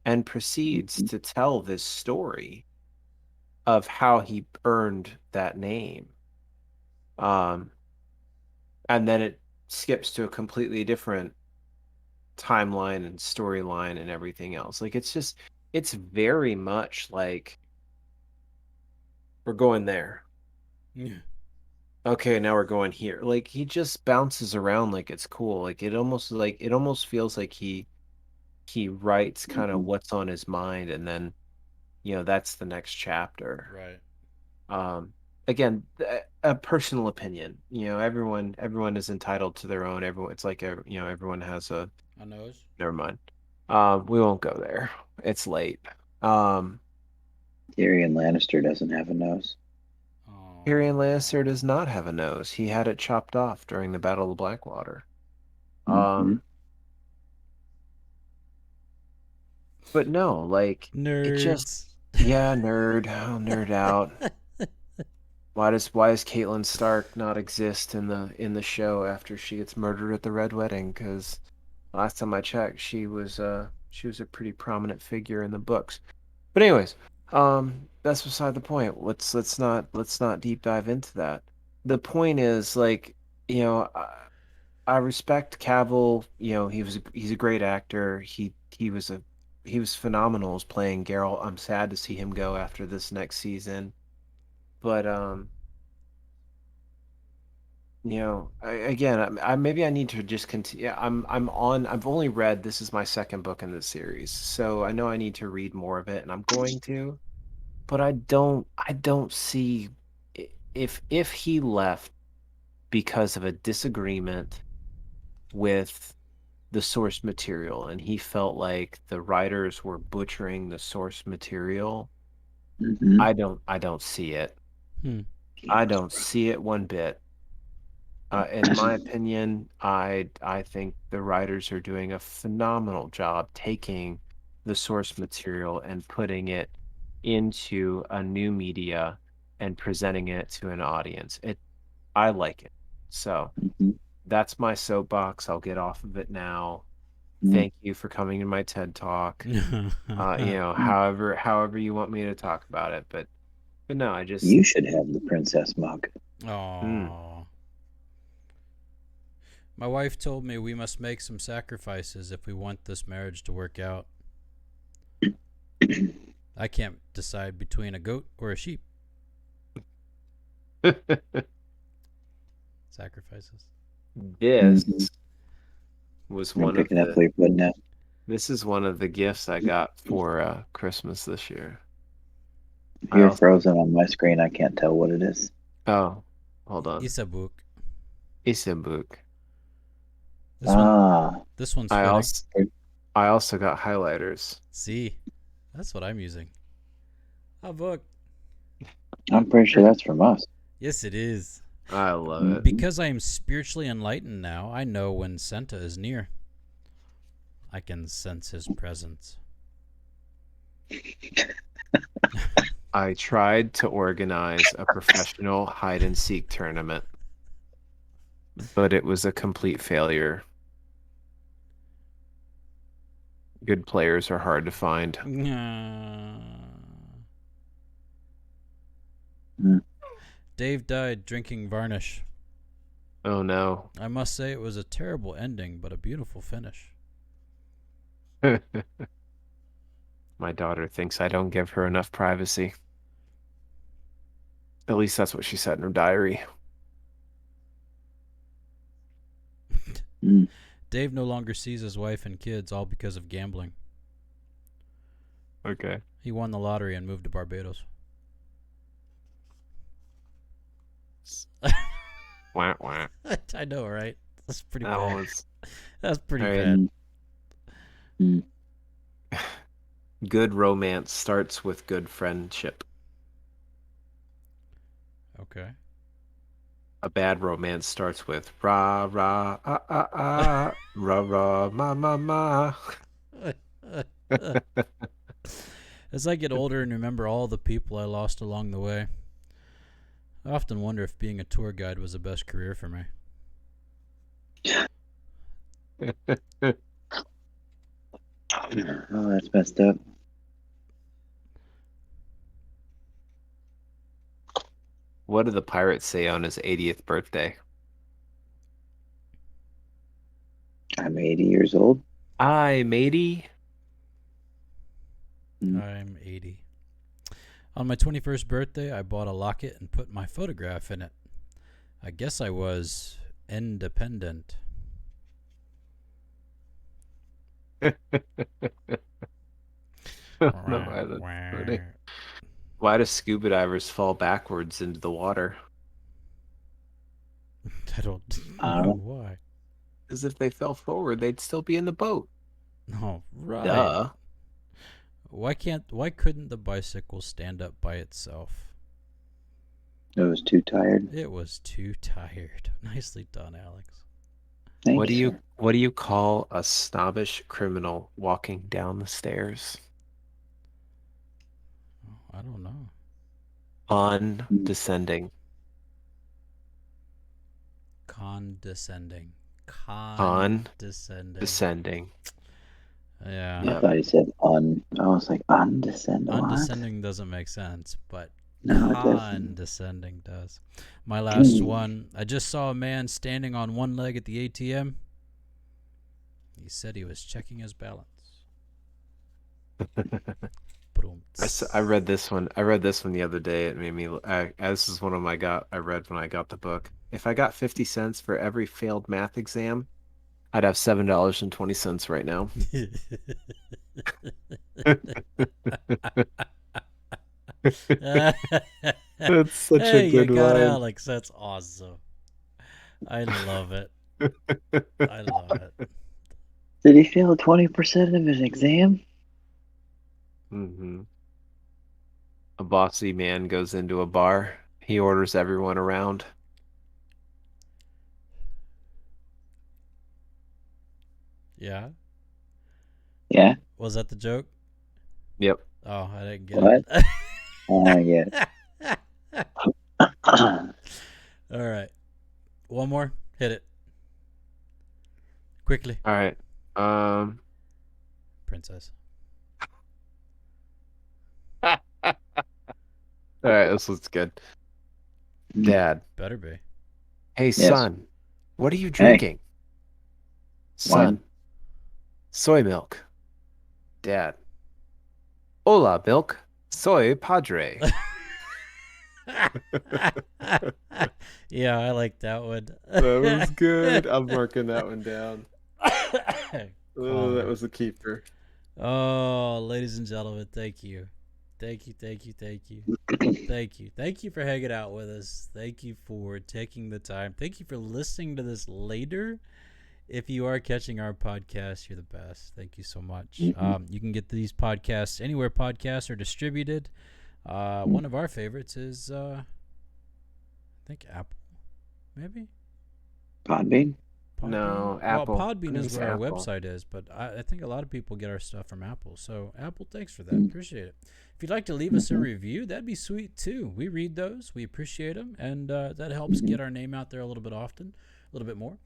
and proceeds Mm-hmm. to tell this story of how he earned that name. Um, and then it skips to a completely different timeline and storyline and everything else. Like it's very much like we're going there. Yeah. Okay, now we're going here. Like he just bounces around like it's cool. Like it almost feels like he writes kind of Mm-hmm. what's on his mind and then that's the next chapter. Right. um Again, a personal opinion. Everyone is entitled to their own. Everyone, it's like everyone has a A nose. never mind. We won't go there. It's late. um Tyrion Lannister doesn't have a nose. Tyrion Lannister Oh. does not have a nose. He had it chopped off during the Battle of Blackwater. Mm-hmm. um but no, like it just Nerds. yeah, nerd. I'll nerd out. Why does Caitlin Stark not exist in the show after she gets murdered at the Red Wedding? Because last time I checked, she was a pretty prominent figure in the books. But anyways, that's beside the point. Let's not deep dive into that. The point is like, I respect Cavill. He's a great actor. He was phenomenal as playing Geralt. I'm sad to see him go after this next season. But again, maybe I need to just continue. I've only read, this is my second book in the series, so I know I need to read more of it, and I'm going to. But I don't see if he left because of a disagreement with the source material, and he felt like the writers were butchering the source material. Mm-hmm. I don't see it. I don't see it one bit. In my opinion, I think the writers are doing a phenomenal job taking the source material and putting it into a new media and presenting it to an audience. I like it. So Mhm. that's my soapbox. I'll get off of it now. Mm. Thank you for coming to my TED Talk. However you want me to talk about it, but no, I just You should have the princess mug. Aww. My wife told me we must make some sacrifices if we want this marriage to work out. I can't decide between a goat or a sheep. Sacrifices. This Mhm. was I'm one of picking up the where you're putting that. this is one of the gifts I got for Christmas this year. If I you're also frozen on my screen, I can't tell what it is. oh, hold on. It's a book. It's a book. This one's I fitting. also got highlighters. See, that's what I'm using. A book. I'm pretty sure that's from us. Yes, it is. I love it. Because I am spiritually enlightened now, I know when Santa is near. I can sense his presence. I tried to organize a professional hide and seek tournament, but it was a complete failure. Good players are hard to find. Dave died drinking varnish. Oh no. I must say it was a terrible ending, but a beautiful finish. My daughter thinks I don't give her enough privacy. At least that's what she said in her diary. Dave no longer sees his wife and kids, all because of gambling. Okay. He won the lottery and moved to Barbados. Wah, wah. I know, right? That's pretty That bad. was That's pretty All bad. good romance starts with good friendship. Okay. A bad romance starts with rah rah ah ah ah rah rah ma ma ma. As I get older and remember all the people I lost along the way, I often wonder if being a tour guide was the best career for me. Oh, that's messed up. What did the pirate say on his 80th birthday? I'm 80 years old. Aye, matey. I'm 80. On my 21st birthday, I bought a locket and put my photograph in it. I guess I was independent. No, that's funny. Why do scuba divers fall backwards into the water? I don't know why. Because if they fell forward, they'd still be in the boat. Oh, right. Duh. Why couldn't the bicycle stand up by itself? It was too tired. It was too tired. Nicely done, Alex. Thank What do you, sir. what do you call a snobbish criminal walking down the stairs? I don't know. Condescending. Condescending. Descending. Yeah. I thought he said un. I was like, undescend. What? Undescending doesn't make sense, but No, it doesn't. condescending does. My last one, I just saw a man standing on one leg at the ATM. He said he was checking his balance. I read this one. I read this one the other day. It made me. This is one of my I read when I got the book. If I got 50 cents for every failed math exam, I'd have $7.20 right now. That's such a good you got line. Alex. That's awesome. I love it. I love it. Did he fail 20% of his exam? Mm-hmm. A bossy man goes into a bar He orders everyone around. Yeah. Yeah. Was that the joke? Yep. Oh, I didn't get What? it. Yeah. All right. One more. Hit it. Quickly. All right. Princess. All right, this looks good. Dad. Better be. Hey, son. What are you drinking? Son. Wine. Soy milk. Dad. Hola, milk. Soy padre. Yeah, I like that one. That was good. I'm marking that one down. Oh, That was a keeper. Oh, ladies and gentlemen, thank you. Thank you for hanging out with us. Thank you for taking the time. Thank you for listening to this later. If you are catching our podcast, you're the best. Thank you so much. You can get these podcasts anywhere podcasts are distributed. One of our favorites is, I think, Apple, maybe? Podbean? No, Apple. Well, Podbean is where Apple. our website is, but I think a lot of people get our stuff from Apple. So, Apple, thanks for that. Appreciate it. If you'd like to leave us a review, that'd be sweet, too. We read those. We appreciate them, and that helps get our name out there a little bit more.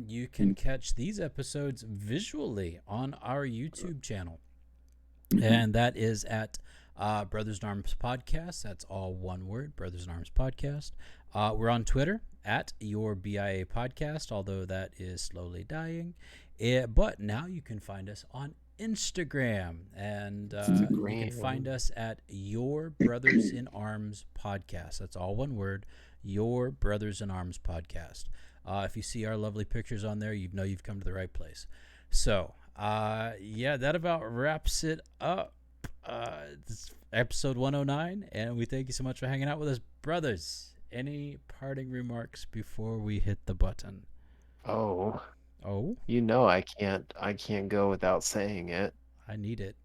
You can catch these episodes visually on our YouTube channel, and that is at Brothers in Arms Podcast. That's all one word, Brothers in Arms Podcast. We're on Twitter at your BIA Podcast, although that is slowly dying. But now you can find us on Instagram, and you can find us at Your Brothers in Arms Podcast. That's all one word, Your Brothers in Arms Podcast. If you see our lovely pictures on there, you know you've come to the right place. So, that about wraps it up. This episode 109, and we thank you so much for hanging out with us, brothers. Any parting remarks before we hit the button? Oh. You know I can't go without saying it. I need it.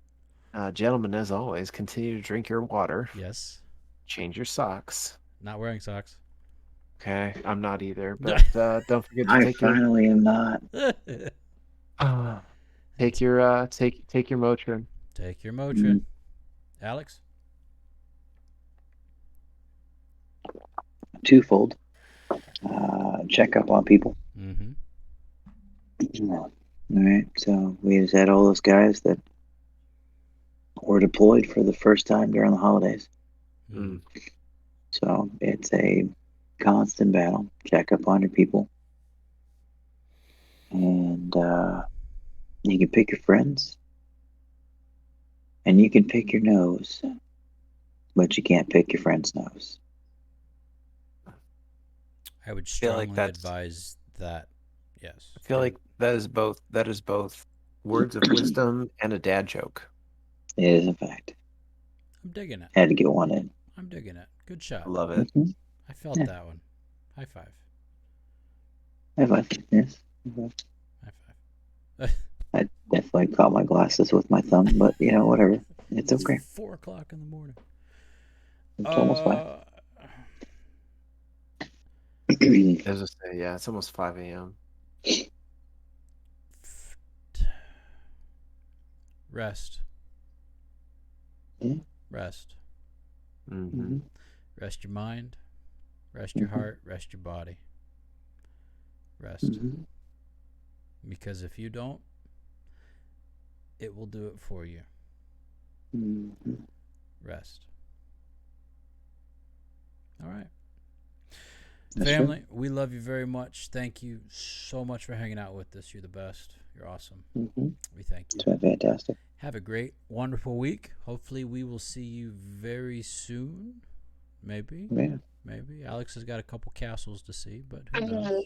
Gentlemen, as always, continue to drink your water. Yes. Change your socks. Not wearing socks. Okay, I'm not either, but don't forget to take finally am not. Take your Motrin. Take your Motrin. Alex? Twofold. Check up on people. All right, so we just had all those guys that were deployed for the first time during the holidays. So it's a constant battle. Check up on your people. And you can pick your friends. And you can pick your nose. But you can't pick your friend's nose. I would strongly advise that. Yes. I feel like that is both words of wisdom and a dad joke. It is, in fact. I'm digging it. Had to get one in. I'm digging it. Good shot. I love it. I felt that one. High five. High five. Yes. High five. I definitely caught my glasses with my thumb, but whatever. It's okay. 4 o'clock in the morning. It's almost 5. As I say, yeah, it's almost 5 a.m. Rest. Yeah. Rest. Mm-hmm. Rest your mind. Rest your heart. Rest your body. Rest. Because if you don't, it will do it for you. Rest. All right. That's Family, true. we love you very much. Thank you so much for hanging out with us. You're the best. You're awesome. We thank you. It's been fantastic. Have a great, wonderful week. Hopefully, we will see you very soon. Maybe. Yeah. Maybe. Alex has got a couple castles to see, but who knows?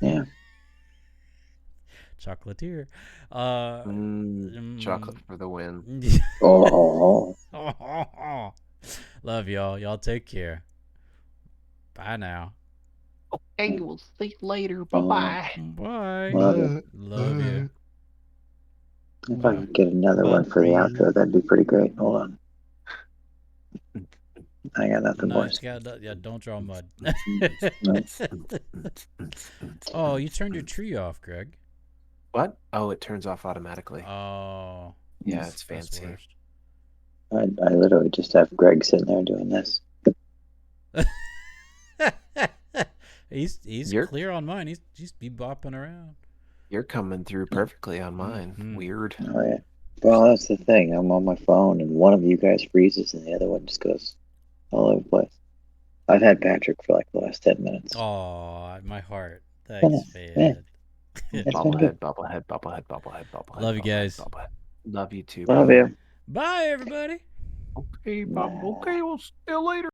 Yeah. Chocolatier. Chocolate for the win. Oh. Love y'all. Y'all take care. Bye now. Okay, we'll see you later. Bye-bye. Bye. Love you. If I could get another one for the outro, that'd be pretty great. Hold on. I got nothing, Nice. boys. Yeah, don't draw mud. Nope. Oh, you turned your tree off, Greg. What? Oh, it turns off automatically. Oh, Yeah, it's that's fancy. worst. I literally just have Greg sitting there doing this. he's You're- clear on mine. He's be bopping around. You're coming through perfectly on mine. Mhm. Weird. Oh, yeah. Well, that's the thing. I'm on my phone, and one of you guys freezes, and the other one just goes all over the place. I've had Patrick for like the last 10 minutes. Oh, my heart. Thanks, Yeah. man. It's been Bobblehead, good. bobblehead, bobblehead, bobblehead, bobblehead. Love you bobblehead, guys. bobblehead. Love you too. Love brother. you. Bye, everybody. Okay, Bob. Okay, we'll see you later.